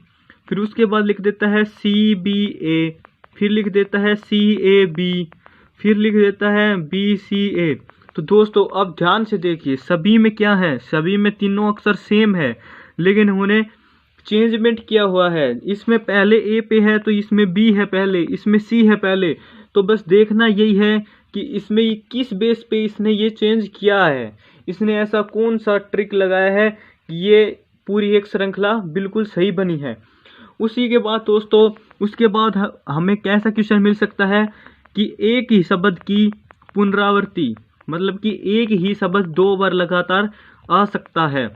फिर उसके बाद लिख देता है CBA, फिर लिख देता है CAB, फिर लिख देता है BCA। तो दोस्तों अब ध्यान से देखिए सभी में क्या है, सभी में तीनों अक्षर सेम है लेकिन उन्हें चेंजमेंट किया हुआ है। इसमें पहले ए पे है तो इसमें बी है पहले, इसमें सी है पहले। तो बस देखना यही है कि इसमें किस बेस पे इसने ये चेंज किया है, इसने ऐसा कौन सा ट्रिक लगाया है कि ये पूरी एक श्रृंखला बिल्कुल सही बनी है। उसी के बाद दोस्तों उसके बाद हमें कैसा क्वेश्चन मिल सकता है कि एक ही शब्द की पुनरावृत्ति, मतलब कि एक ही शब्द 2 बार लगातार आ सकता है।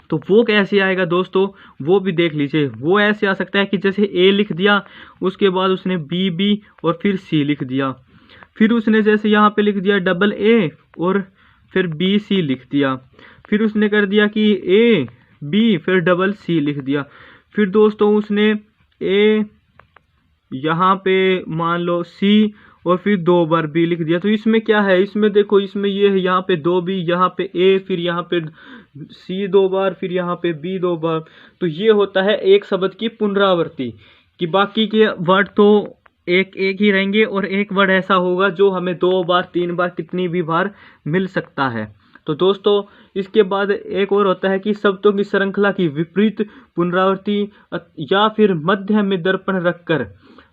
तो वो कैसे आएगा दोस्तों, वो भी देख लीजिए। वो ऐसे आ सकता है कि जैसे ए लिख दिया, उसके बाद उसने बी और फिर सी लिख दिया, फिर उसने जैसे यहाँ पे लिख दिया AA और फिर BC लिख दिया, फिर उसने कर दिया कि AB फिर CC लिख दिया, फिर दोस्तों उसने A यहाँ पे मान लो C और फिर 2 बार B लिख दिया। तो इसमें क्या है, इसमें देखो इसमें ये है यहाँ पे 2 B, यहाँ पे A, फिर यहाँ पे C 2 बार, फिर यहाँ पे B 2 बार। तो ये होता है एक शब्द की पुनरावृत्ति कि बाकी के वर्ड तो एक ही रहेंगे और एक वर्ड ऐसा होगा जो हमें 2 बार 3 बार कितनी भी बार मिल सकता है। तो दोस्तों इसके बाद एक और होता है कि शब्दों की श्रृंखला की विपरीत पुनरावृत्ति या फिर मध्य में दर्पण रखकर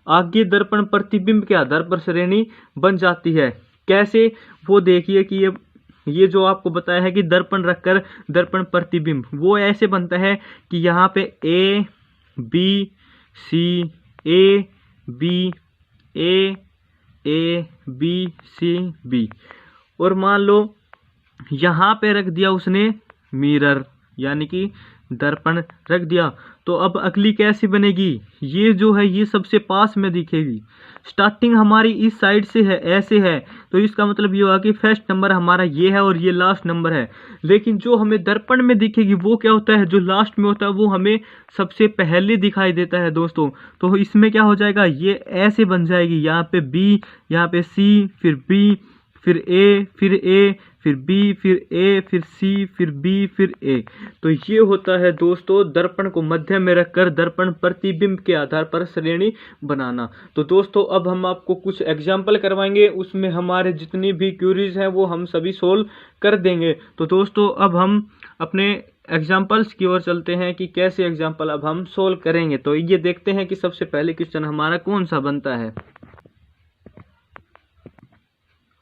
आगे दर्पण प्रतिबिंब के आधार पर श्रेणी बन जाती है। कैसे, वो देखिए कि ये जो आपको बताया है कि दर्पण रखकर दर्पण प्रतिबिंब, वो ऐसे बनता है कि यहाँ पे A B C A B C B और मान लो यहाँ पे रख दिया उसने मिरर यानी कि दर्पण रख दिया। तो तो अब अगली कैसे बनेगी, ये जो है ये सबसे पास में दिखेगी। स्टार्टिंग हमारी इस साइड से है, ऐसे है, तो इसका मतलब ये हुआ कि फर्स्ट नंबर हमारा ये है और ये लास्ट नंबर है। लेकिन जो हमें दर्पण में दिखेगी वो क्या होता है, जो लास्ट में होता है वो हमें सबसे पहले दिखाई देता है दोस्तों। तो इसमें क्या हो जाएगा, ये ऐसे बन जाएगी, यहाँ पे बी, यहाँ पे सी, फिर बी, फिर ए, फिर ए, फिर बी, फिर ए, फिर सी, फिर बी, फिर ए। तो ये होता है दोस्तों दर्पण को मध्य में रखकर दर्पण प्रतिबिंब के आधार पर श्रेणी बनाना। तो दोस्तों अब हम आपको कुछ एग्जाम्पल करवाएंगे, उसमें हमारे जितनी भी क्यूरीज हैं वो हम सभी सोल्व कर देंगे। तो दोस्तों अब हम अपने एग्जाम्पल्स की ओर चलते हैं कि कैसे एग्जाम्पल अब हम सोल्व करेंगे। तो ये देखते हैं कि सबसे पहले क्वेश्चन हमारा कौन सा बनता है।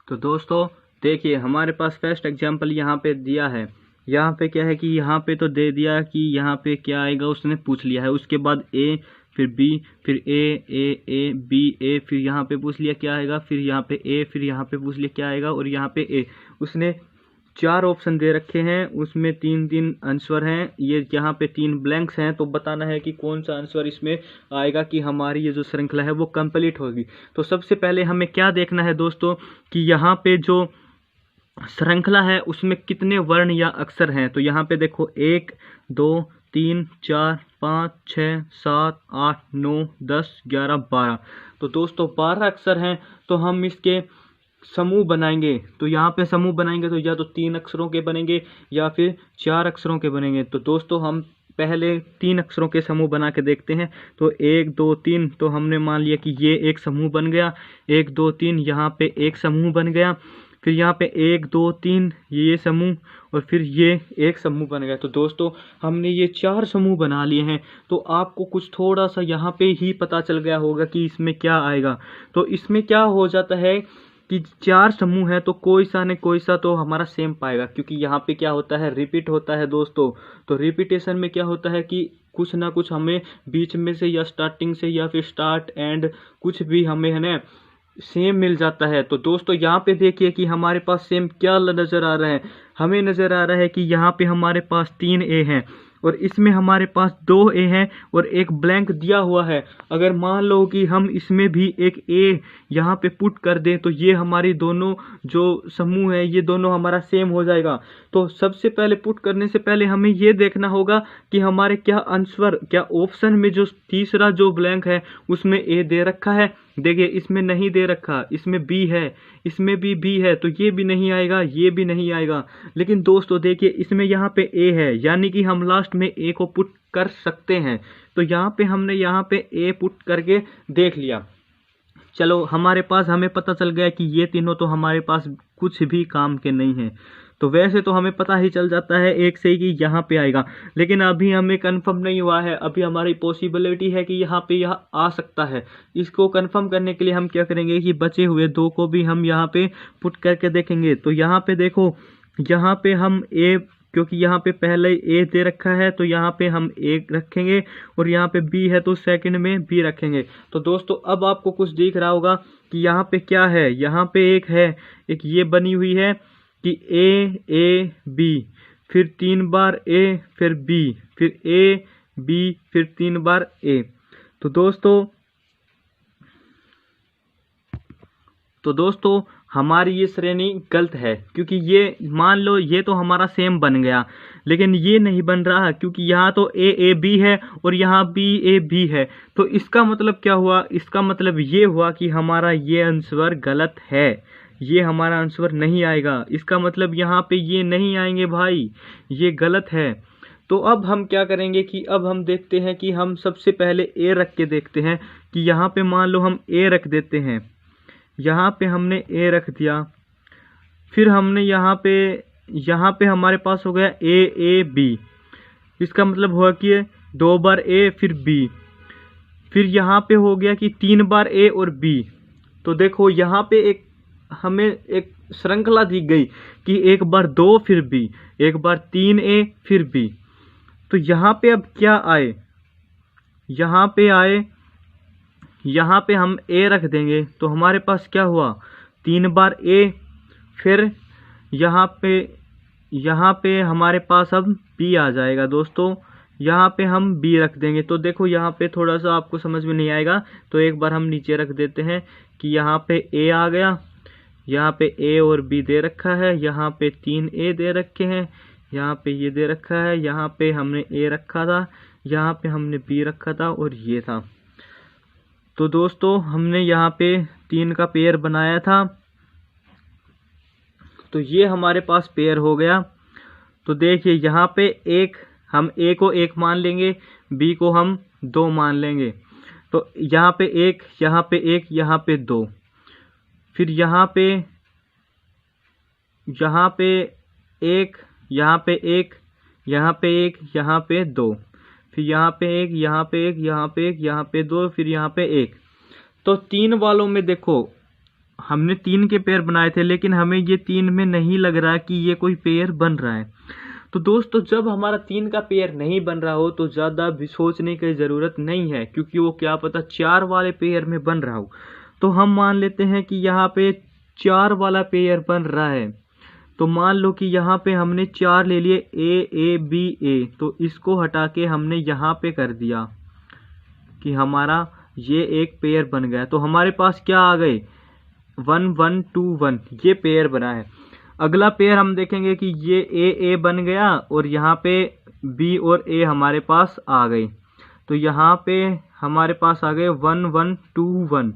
तो दोस्तों देखिए हमारे पास फर्स्ट एग्जाम्पल यहाँ पे दिया है। यहाँ पे क्या है कि यहाँ पे तो दे दिया कि यहाँ पे क्या आएगा, उसने पूछ लिया है। उसके बाद ए, फिर बी, फिर ए बी ए, फिर यहाँ पे पूछ लिया क्या आएगा, फिर यहाँ पे ए, फिर यहाँ पे पूछ लिया क्या आएगा और यहाँ पे ए। उसने 4 ऑप्शन दे रखे हैं, उसमें 3 आंसर हैं, ये यहाँ पे 3 ब्लैंक्स हैं। तो बताना है कि कौन सा आंसर इसमें आएगा कि हमारी ये जो श्रृंखला है वो कंप्लीट होगी। तो सबसे पहले हमें क्या देखना है दोस्तों कि यहाँ पे जो श्रृंखला है उसमें कितने वर्ण या अक्षर हैं। तो यहाँ पे देखो 1 2 3 4 5 6 7 8 9 10 11 12। तो दोस्तों 12 अक्षर हैं। तो हम इसके समूह बनाएंगे। तो यहाँ पे समूह बनाएंगे तो या तो 3 अक्षरों के बनेंगे या फिर 4 अक्षरों के बनेंगे। तो दोस्तों हम पहले 3 अक्षरों के समूह बना के देखते हैं। तो 1 2 3, तो हमने मान लिया कि ये एक समूह बन गया। 1 2 3 यहाँ पे एक समूह बन गया। फिर यहाँ पे 1 2 3 ये समूह और फिर ये एक समूह बन गया। तो दोस्तों हमने ये 4 समूह बना लिए हैं। तो आपको कुछ थोड़ा सा यहाँ पे ही पता चल गया होगा कि इसमें क्या आएगा। तो इसमें क्या हो जाता है कि 4 समूह है तो कोई सा न कोई सा तो हमारा सेम पाएगा, क्योंकि यहाँ पे क्या होता है रिपीट होता है दोस्तों। तो रिपीटेशन में क्या होता है कि कुछ ना कुछ हमें बीच में से या स्टार्टिंग से या फिर स्टार्ट एंड कुछ भी हमें है ना सेम मिल जाता है। तो दोस्तों यहाँ पे देखिए कि हमारे पास सेम क्या नज़र आ रहा है। हमें नज़र आ रहा है कि यहाँ पे हमारे पास 3 ए हैं और इसमें हमारे पास 2 ए हैं और एक ब्लैंक दिया हुआ है। अगर मान लो कि हम इसमें भी एक ए यहाँ पे पुट कर दें तो ये हमारी दोनों जो समूह है ये दोनों हमारा सेम हो जाएगा। तो सबसे पहले पुट करने से पहले हमें ये देखना होगा कि हमारे क्या आंसर, क्या ऑप्शन में जो तीसरा जो ब्लैंक है उसमें ए दे रखा है। देखिए इसमें नहीं दे रखा, इसमें बी है, इसमें भी बी है, तो ये भी नहीं आएगा, ये भी नहीं आएगा। लेकिन दोस्तों देखिए इसमें यहाँ पे ए है, यानी कि हम लास्ट में ए को पुट कर सकते हैं। तो यहाँ पे हमने यहाँ पे ए पुट करके देख लिया। चलो हमें पता चल गया कि ये तीनों तो हमारे पास कुछ भी काम के नहीं हैं। तो वैसे तो हमें पता ही चल जाता है एक से ही कि यहाँ पे आएगा, लेकिन अभी हमें कंफर्म नहीं हुआ है। अभी हमारी पॉसिबिलिटी है कि यहाँ पे यह आ सकता है। इसको कंफर्म करने के लिए हम क्या करेंगे कि बचे हुए 2 को भी हम यहाँ पे पुट करके देखेंगे। तो यहाँ पे देखो, यहाँ पे हम ए, क्योंकि यहाँ पे पहले ए दे रखा है तो यहाँ पे हम ए रखेंगे और यहाँ पे बी है तो सेकंड में बी रखेंगे। तो दोस्तों अब आपको कुछ दिख रहा होगा कि यहाँ पे क्या है। यहाँ पे एक है, एक ये बनी हुई है कि ए बी, फिर 3 बार ए, फिर बी, फिर ए बी, फिर 3 बार ए। तो दोस्तों हमारी ये श्रेणी गलत है, क्योंकि ये मान लो ये तो हमारा सेम बन गया, लेकिन ये नहीं बन रहा क्योंकि यहाँ तो ए बी है और यहाँ बी ए बी है। तो इसका मतलब क्या हुआ, इसका मतलब ये हुआ कि हमारा ये आंसर गलत है, ये हमारा आंसर नहीं आएगा। इसका मतलब यहाँ पे ये नहीं आएंगे भाई, ये गलत है। तो अब हम क्या करेंगे कि अब हम देखते हैं कि हम सबसे पहले ए रख के देखते हैं कि यहाँ पे मान लो हम ए रख देते हैं। यहाँ पे हमने ए रख दिया, फिर हमने यहाँ पे हमारे पास हो गया ए बी। इसका मतलब हुआ कि 2 बार ए फिर बी, फिर यहाँ पे हो गया कि 3 बार ए और बी। तो देखो यहाँ पे हमें एक श्रृंखला दी गई कि 1 बार 2 फिर बी, 1 बार 3 ए फिर बी। तो यहाँ पे अब क्या आए, यहाँ पे हम ए रख देंगे तो हमारे पास क्या हुआ 3 बार ए, फिर यहाँ पे हमारे पास अब बी आ जाएगा दोस्तों। यहाँ पे हम बी रख देंगे। तो देखो यहाँ पे थोड़ा सा आपको समझ में नहीं आएगा, तो एक बार हम नीचे रख देते हैं कि यहाँ पे ए आ गया, यहाँ पे ए और बी दे रखा है, यहाँ पे 3 ए दे रखे हैं, यहाँ पे ये दे रखा है, यहाँ पे हमने ए रखा था, यहाँ पे हमने बी रखा था और ये था। तो दोस्तों हमने यहाँ पे 3 का पेयर बनाया था, तो ये हमारे पास पेयर हो गया। तो देखिए यहाँ पे एक, हम ए को 1 मान लेंगे, बी को हम 2 मान लेंगे। तो यहाँ पे 1, यहाँ पे 1, यहाँ पे 2, फिर यहाँ पे 1, यहाँ पे 1, यहाँ पे 1, यहाँ पे 2, फिर यहाँ पे 1, यहाँ पे 1, यहाँ पे 1, यहाँ पे 2, फिर यहाँ पे 1। तो 3 वालों में देखो हमने 3 के पेयर बनाए थे, लेकिन हमें ये 3 में नहीं लग रहा कि ये कोई पेयर बन रहा है। तो दोस्तों जब हमारा 3 का पेयर नहीं बन रहा हो तो ज़्यादा भी सोचने की ज़रूरत नहीं है, क्योंकि वो क्या पता 4 वाले पेयर में बन रहा हो। तो हम मान लेते हैं कि यहाँ पे 4 वाला पेयर बन रहा है। तो मान लो कि यहाँ पे हमने 4 ले लिए, ए बी ए, तो इसको हटा के हमने यहाँ पे कर दिया कि हमारा ये एक पेयर बन गया। तो हमारे पास क्या आ गए, 1 1 2 1, ये पेयर बना है। अगला पेयर हम देखेंगे कि ये ए बन गया और यहाँ पे बी और ए हमारे पास आ गए। तो यहाँ पे हमारे पास आ गए 1 1 2 1,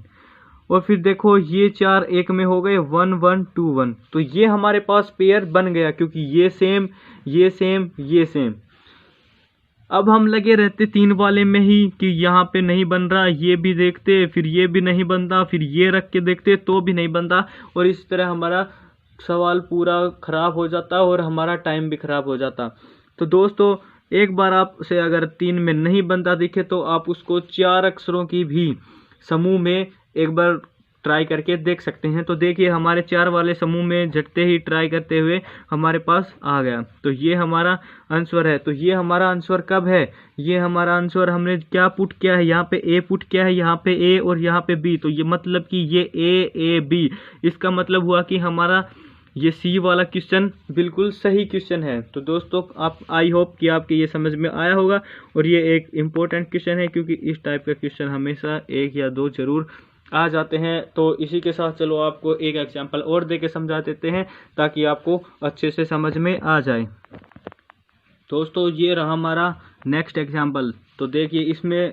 और फिर देखो ये 4 एक में हो गए 1 1 2 1। तो ये हमारे पास पेयर बन गया, क्योंकि ये सेम, ये सेम, ये सेम। अब हम लगे रहते 3 वाले में ही कि यहाँ पे नहीं बन रहा, ये भी देखते, फिर ये भी नहीं बनता, फिर ये रख के देखते तो भी नहीं बनता, और इस तरह हमारा सवाल पूरा ख़राब हो जाता और हमारा टाइम भी ख़राब हो जाता। तो दोस्तों एक बार आपसे अगर 3 में नहीं बनता दिखे तो आप उसको 4 अक्षरों की भी समूह में एक बार ट्राई करके देख सकते हैं। तो देखिए हमारे 4 वाले समूह में झटते ही ट्राई करते हुए हमारे पास आ गया। तो ये हमारा आंसर है। तो ये हमारा आंसर कब है, ये हमारा आंसर हमने क्या पुट किया है, यहाँ पे ए पुट किया है, यहाँ पे ए और यहाँ पे बी। तो ये मतलब कि ये ए बी, इसका मतलब हुआ कि हमारा ये सी वाला क्वेश्चन बिल्कुल सही क्वेश्चन है। तो दोस्तों आप, आई होप कि आपके ये समझ में आया होगा, और ये एक इम्पोर्टेंट क्वेश्चन है, क्योंकि इस टाइप का क्वेश्चन हमेशा 1 या 2 जरूर आ जाते हैं। तो इसी के साथ चलो आपको एक एग्जांपल और दे के समझा देते हैं, ताकि आपको अच्छे से समझ में आ जाए। दोस्तों ये रहा हमारा नेक्स्ट एग्जांपल। तो देखिए इसमें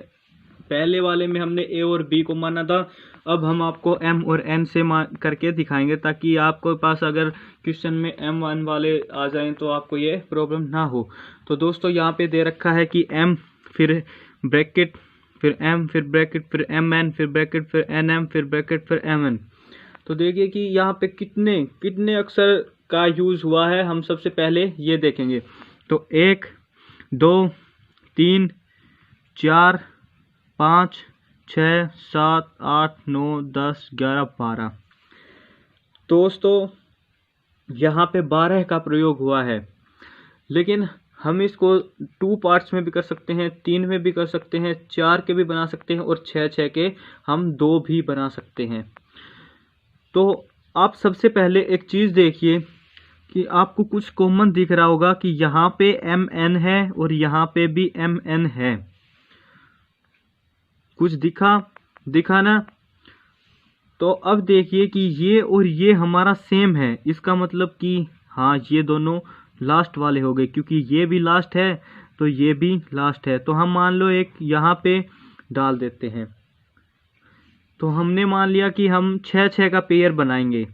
पहले वाले में हमने ए और बी को माना था, अब हम आपको एम और एन से करके दिखाएंगे, ताकि आपके पास अगर क्वेश्चन में M1 वाले आ जाएं तो आपको ये प्रॉब्लम ना हो। तो दोस्तों यहाँ पे दे रखा है कि M, फिर ब्रैकेट, फिर M, फिर ब्रैकेट, फिर MN, फिर ब्रैकेट, फिर NM, फिर ब्रैकेट, फिर MN। तो देखिए कि यहाँ पे कितने अक्षर का यूज़ हुआ है, हम सबसे पहले ये देखेंगे। तो 1 2 3 4 5 6 7 8 9 10 11 12। दोस्तों यहाँ पे 12 का प्रयोग हुआ है, लेकिन हम इसको 2 पार्ट्स में भी कर सकते हैं, 3 में भी कर सकते हैं, 4 के भी बना सकते हैं, और 6 के हम 2 भी बना सकते हैं। तो आप सबसे पहले एक चीज़ देखिए कि आपको कुछ कॉमन दिख रहा होगा कि यहाँ पे MN है और यहाँ पे भी MN है। कुछ दिखा ना। तो अब देखिए कि ये और ये हमारा सेम है, इसका मतलब कि हाँ ये दोनों लास्ट वाले हो गए, क्योंकि ये भी लास्ट है तो ये भी लास्ट है। तो हम मान लो एक यहाँ पे डाल देते हैं। तो हमने मान लिया कि हम 6 का पेयर बनाएंगे।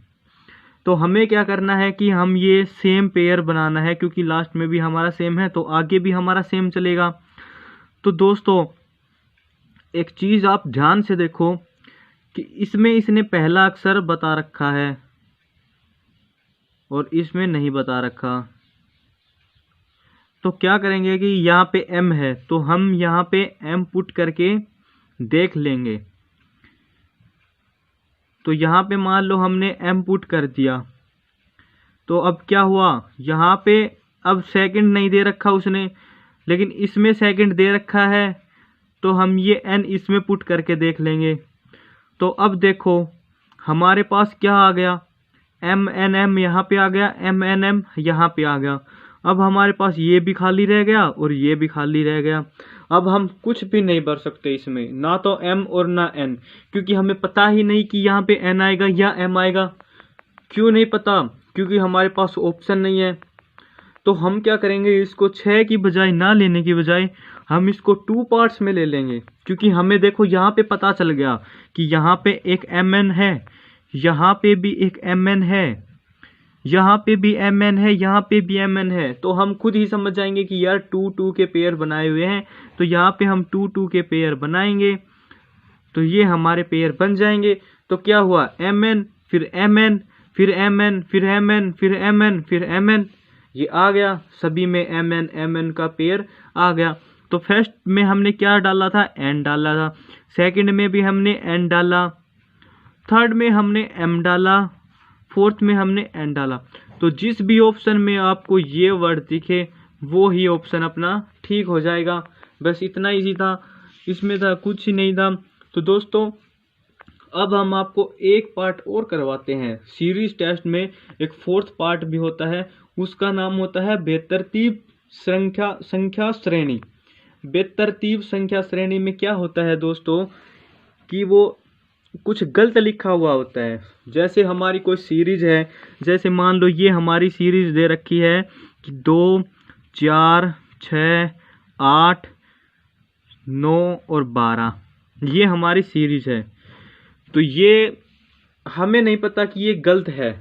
तो हमें क्या करना है कि हम ये सेम पेयर बनाना है, क्योंकि लास्ट में भी हमारा सेम है तो आगे भी हमारा सेम चलेगा। तो दोस्तों एक चीज़ आप ध्यान से देखो कि इसमें इसने पहला अक्षर बता रखा है और इसमें नहीं बता रखा। तो क्या करेंगे कि यहाँ पे M है तो हम यहाँ पे M पुट करके देख लेंगे। तो यहाँ पे मान लो हमने M पुट कर दिया, तो अब क्या हुआ, यहाँ पे अब सेकंड नहीं दे रखा उसने, लेकिन इसमें सेकंड दे रखा है। तो हम ये N इसमें पुट करके देख लेंगे। तो अब देखो हमारे पास क्या आ गया, MNM यहाँ पे आ गया, MNM यहाँ पे आ गया। अब हमारे पास ये भी खाली रह गया और ये भी खाली रह गया। अब हम कुछ भी नहीं भर सकते इसमें, ना तो m और ना n, क्योंकि हमें पता ही नहीं कि यहाँ पे n आएगा या m आएगा। क्यों नहीं पता? क्योंकि हमारे पास ऑप्शन नहीं है। तो हम क्या करेंगे, इसको 6 की बजाय ना लेने की बजाय हम इसको 2 पार्ट्स में ले लेंगे, क्योंकि हमें देखो यहाँ पे पता चल गया कि यहाँ पे एक mn है, यहाँ पे भी एक mn है, यहाँ पे भी mn है, यहाँ पे भी mn है। तो हम खुद ही समझ जाएंगे कि यार 2 के पेयर बनाए हुए हैं, तो यहाँ पे हम 2 के पेयर बनाएंगे तो ये हमारे पेयर बन जाएंगे। तो क्या हुआ, mn फिर mn फिर mn फिर mn फिर mn फिर mn, ये आ गया। सभी में mn का पेयर आ गया। तो फर्स्ट में हमने क्या डाला था, n डाला था, सेकंड में भी हमने n डाला, थर्ड में हमने m डाला, फोर्थ में हमने n डाला। तो जिस भी ऑप्शन में आपको ये वर्ड दिखे वो ही ऑप्शन अपना ठीक हो जाएगा। बस इतना इजी था, इसमें था कुछ ही नहीं था। तो दोस्तों अब हम आपको एक पार्ट और करवाते हैं। सीरीज टेस्ट में एक 4th पार्ट भी होता है, उसका नाम होता है बेतरतीब संख्या श्रेणी। बेतरतीब संख्या श्रेणी में क्या होता है दोस्तों कि वो कुछ गलत लिखा हुआ होता है। जैसे हमारी कोई सीरीज है, जैसे मान लो ये हमारी सीरीज दे रखी है कि 2, 4, 6, 8, 9 और 12, ये हमारी सीरीज है। तो ये हमें नहीं पता कि ये गलत है,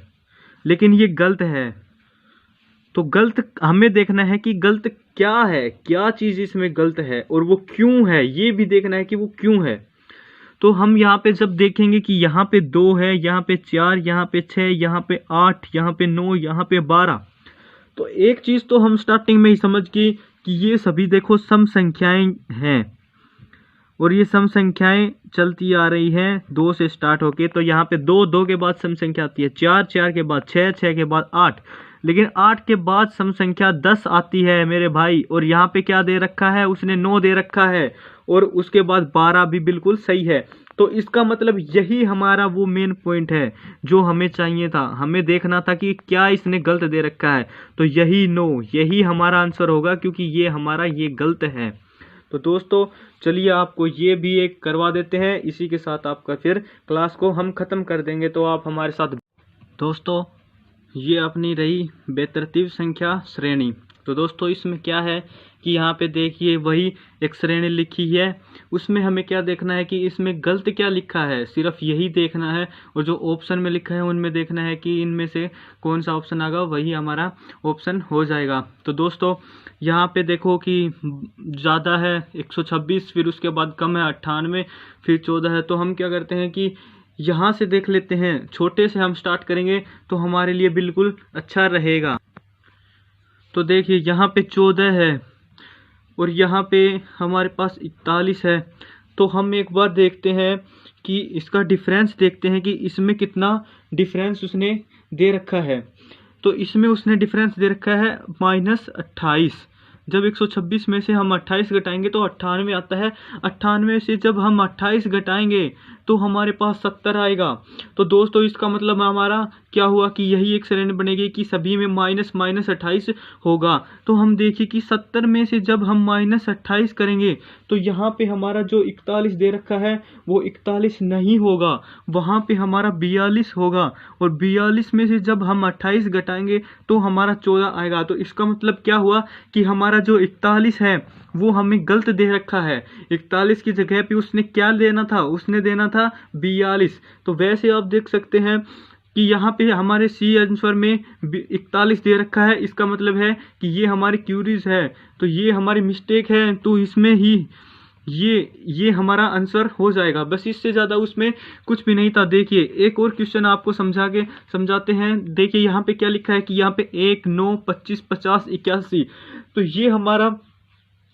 लेकिन ये गलत है। तो गलत हमें देखना है कि गलत क्या है, क्या चीज़ इसमें गलत है और वो क्यों है, ये भी देखना है कि वो क्यों है। तो हम यहाँ पे जब देखेंगे कि यहाँ पे 2 है, यहाँ पे 4, यहाँ पे 6, यहाँ पे 8, यहाँ पे 9, यहाँ पे 12, तो एक चीज़ तो हम स्टार्टिंग में ही समझ गए कि ये सभी देखो सम संख्याएं हैं और ये सम संख्याएं चलती आ रही हैं 2 से स्टार्ट होके। तो यहाँ पे 2 के बाद सम संख्या आती है 4 के बाद 6 के बाद 8, लेकिन 8 के बाद सम संख्या 10 आती है मेरे भाई। और यहाँ पे क्या दे रखा है, उसने 9 दे रखा है और उसके बाद 12 भी बिल्कुल सही है। तो इसका मतलब यही हमारा वो मेन पॉइंट है जो हमें चाहिए था। हमें देखना था कि क्या इसने गलत दे रखा है, तो यही 9, यही हमारा आंसर होगा, क्योंकि ये हमारा ये गलत है। तो दोस्तों चलिए आपको ये भी एक करवा देते हैं, इसी के साथ आपका फिर क्लास को हम ख़त्म कर देंगे। तो आप हमारे साथ दोस्तों, ये अपनी रही बेतरतीब संख्या श्रेणी। तो दोस्तों इसमें क्या है कि यहाँ पे देखिए वही एक श्रेणी लिखी है, उसमें हमें क्या देखना है कि इसमें गलत क्या लिखा है, सिर्फ यही देखना है। और जो ऑप्शन में लिखा है उनमें देखना है कि इनमें से कौन सा ऑप्शन आएगा, वही हमारा ऑप्शन हो जाएगा। तो दोस्तों यहाँ पे देखो कि ज़्यादा है 126, फिर उसके बाद कम है 98, फिर 14 है। तो हम क्या करते हैं कि यहाँ से देख लेते हैं, छोटे से हम स्टार्ट करेंगे तो हमारे लिए बिल्कुल अच्छा रहेगा। तो देखिए यहाँ पे 14 है और यहाँ पे हमारे पास 41 है। तो हम एक बार देखते हैं कि इसका डिफरेंस देखते हैं कि इसमें कितना डिफरेंस उसने दे रखा है। तो इसमें उसने डिफरेंस दे रखा है -28। जब 126 में से हम 28 घटाएंगे तो 98 आता है। 98 से जब हम 28 घटाएंगे तो हमारे पास 70 आएगा। तो दोस्तों इसका मतलब हमारा क्या हुआ कि यही एक श्रेणी बनेगी कि सभी में -28 होगा। तो हम देखिए कि 70 में से जब हम -28 करेंगे तो यहाँ पे हमारा जो 41 दे रखा है वो 41 नहीं होगा, वहाँ पे हमारा 42 होगा। और 42 में से जब हम 28 घटाएंगे तो हमारा 14 आएगा। तो इसका मतलब क्या हुआ कि हमारा जो 41 है वो हमें गलत दे रखा है। 41 की जगह पे उसने क्या देना था, उसने देना था 42। तो वैसे आप देख सकते हैं कि यहाँ पे हमारे सी आंसर में 41 दे रखा है, इसका मतलब है कि ये हमारी क्यूरीज है, तो ये हमारी मिस्टेक है। तो इसमें ही ये हमारा आंसर हो जाएगा। बस इससे ज़्यादा उसमें कुछ भी नहीं था। देखिए एक और क्वेश्चन आपको समझाते हैं। देखिए यहाँ पे क्या लिखा है कि यहाँ पे 1, 9, 25, 50, 81, तो ये हमारा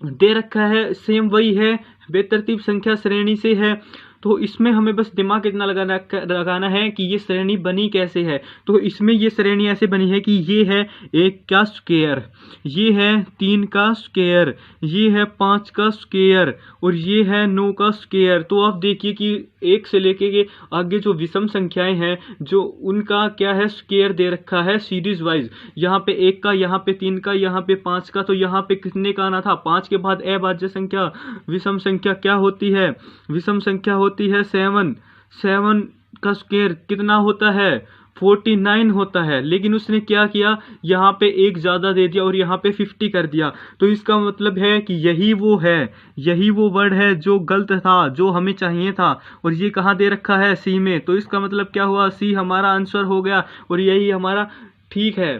दे रखा है, सेम वही है बेतरतीब संख्या श्रेणी से है, तो इसमें हमें बस दिमाग इतना लगाना है कि ये श्रेणी बनी कैसे है। तो इसमें ये श्रेणी ऐसे बनी है कि ये है 1 का स्क्वायर, ये है 3 का स्क्वायर, ये है 5 का स्क्वायर और ये है 9 का स्क्वायर। तो आप देखिए कि 1 से लेके के आगे जो विषम संख्याएं हैं जो उनका क्या है स्क्वायर दे रखा है सीरीज वाइज। यहाँ पे 1 का, यहाँ पे 3 का, यहाँ पे 5 का, तो यहाँ पे कितने का आना था 5 के बाद अभाज्य संख्या विषम संख्या क्या होती है, विषम संख्या होती है 7। 7 का स्क्वायर कितना होता है 49 होता है। लेकिन उसने क्या किया, यहाँ पे 1 ज़्यादा दे दिया और यहाँ पे 50 कर दिया। तो इसका मतलब है कि यही वो है, यही वो वर्ड है जो गलत था, जो हमें चाहिए था। और ये कहाँ दे रखा है सी में। तो इसका मतलब क्या हुआ, सी हमारा आंसर हो गया और यही हमारा ठीक है।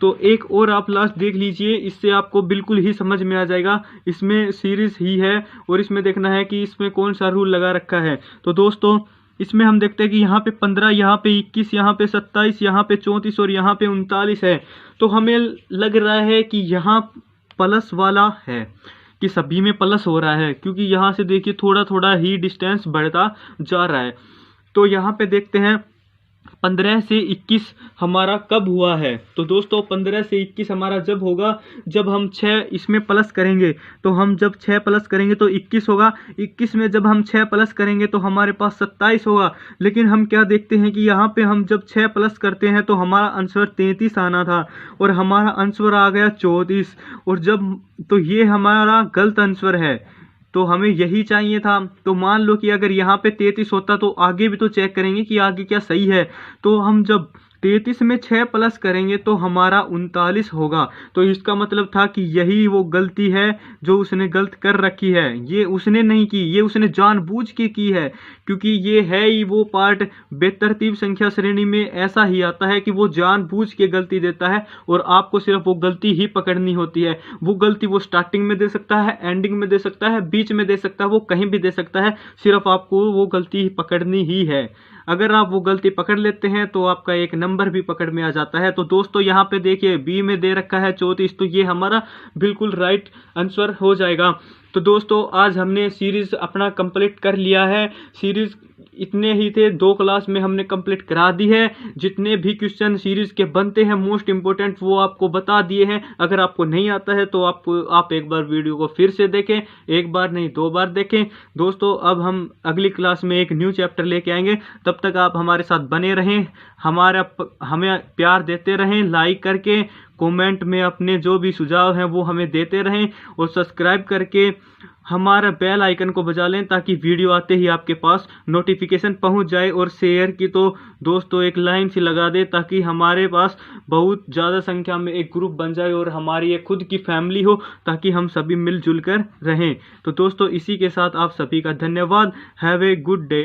तो एक और आप लास्ट देख लीजिए, इससे आपको बिल्कुल ही समझ में आ जाएगा। इसमें सीरीज ही है और इसमें देखना है कि इसमें कौन सा रूल लगा रखा है। तो दोस्तों इसमें हम देखते हैं कि यहाँ पे 15, यहाँ पे 21, यहाँ पे 27, यहाँ पे 34 और यहाँ पे 39 है। तो हमें लग रहा है कि यहाँ प्लस वाला है, कि सभी में प्लस हो रहा है, क्योंकि यहाँ से देखिए थोड़ा थोड़ा ही डिस्टेंस बढ़ता जा रहा है। तो यहाँ पे देखते हैं 15 से 21 हमारा कब हुआ है। तो दोस्तों 15 से 21 हमारा जब होगा जब हम 6 इसमें प्लस करेंगे। तो हम जब 6 प्लस करेंगे तो 21 होगा। 21 में जब हम 6 प्लस करेंगे तो हमारे पास 27 होगा। लेकिन हम क्या देखते हैं कि यहाँ पे हम जब 6 प्लस करते हैं तो हमारा आंसर 33 आना था और हमारा आंसर आ गया 34। और जब तो ये हमारा गलत आंसर है, तो हमें यही चाहिए था। तो मान लो कि अगर यहाँ पे 33 होता तो आगे भी तो चेक करेंगे कि आगे क्या सही है। तो हम जब 33 में 6 प्लस करेंगे तो हमारा 39 होगा। तो इसका मतलब था कि यही वो गलती है जो उसने गलत कर रखी है। ये उसने नहीं की, ये उसने जानबूझ के की है, क्योंकि ये है ही वो पार्ट बेतरतीब संख्या श्रेणी में ऐसा ही आता है कि वो जानबूझ के गलती देता है और आपको सिर्फ वो गलती ही पकड़नी होती है। वो गलती वो स्टार्टिंग में दे सकता है, एंडिंग में दे सकता है, बीच में दे सकता है, वो कहीं भी दे सकता है। सिर्फ आपको वो गलती पकड़नी ही है। अगर आप वो गलती पकड़ लेते हैं तो आपका एक नंबर भी पकड़ में आ जाता है। तो दोस्तों यहाँ पे देखिए बी में दे रखा है 34, तो ये हमारा बिल्कुल राइट आंसर हो जाएगा। तो दोस्तों आज हमने सीरीज अपना कंप्लीट कर लिया है। सीरीज इतने ही थे, 2 क्लास में हमने कंप्लीट करा दी है। जितने भी क्वेश्चन सीरीज के बनते हैं मोस्ट इंपोर्टेंट वो आपको बता दिए हैं। अगर आपको नहीं आता है तो आप एक बार वीडियो को फिर से देखें, एक बार नहीं 2 बार देखें। दोस्तों अब हम अगली क्लास में एक न्यू चैप्टर लेके आएंगे। तब तक आप हमारे साथ बने रहें, हमें प्यार देते रहें, लाइक करके कमेंट में अपने जो भी सुझाव हैं वो हमें देते रहें और सब्सक्राइब करके हमारा बेल आइकन को बजा लें ताकि वीडियो आते ही आपके पास नोटिफिकेशन पहुंच जाए। और शेयर की तो दोस्तों एक लाइन सी लगा दे ताकि हमारे पास बहुत ज़्यादा संख्या में एक ग्रुप बन जाए और हमारी एक खुद की फैमिली हो, ताकि हम सभी मिलजुल कर रहें। तो दोस्तों इसी के साथ आप सभी का धन्यवाद। Have a good day.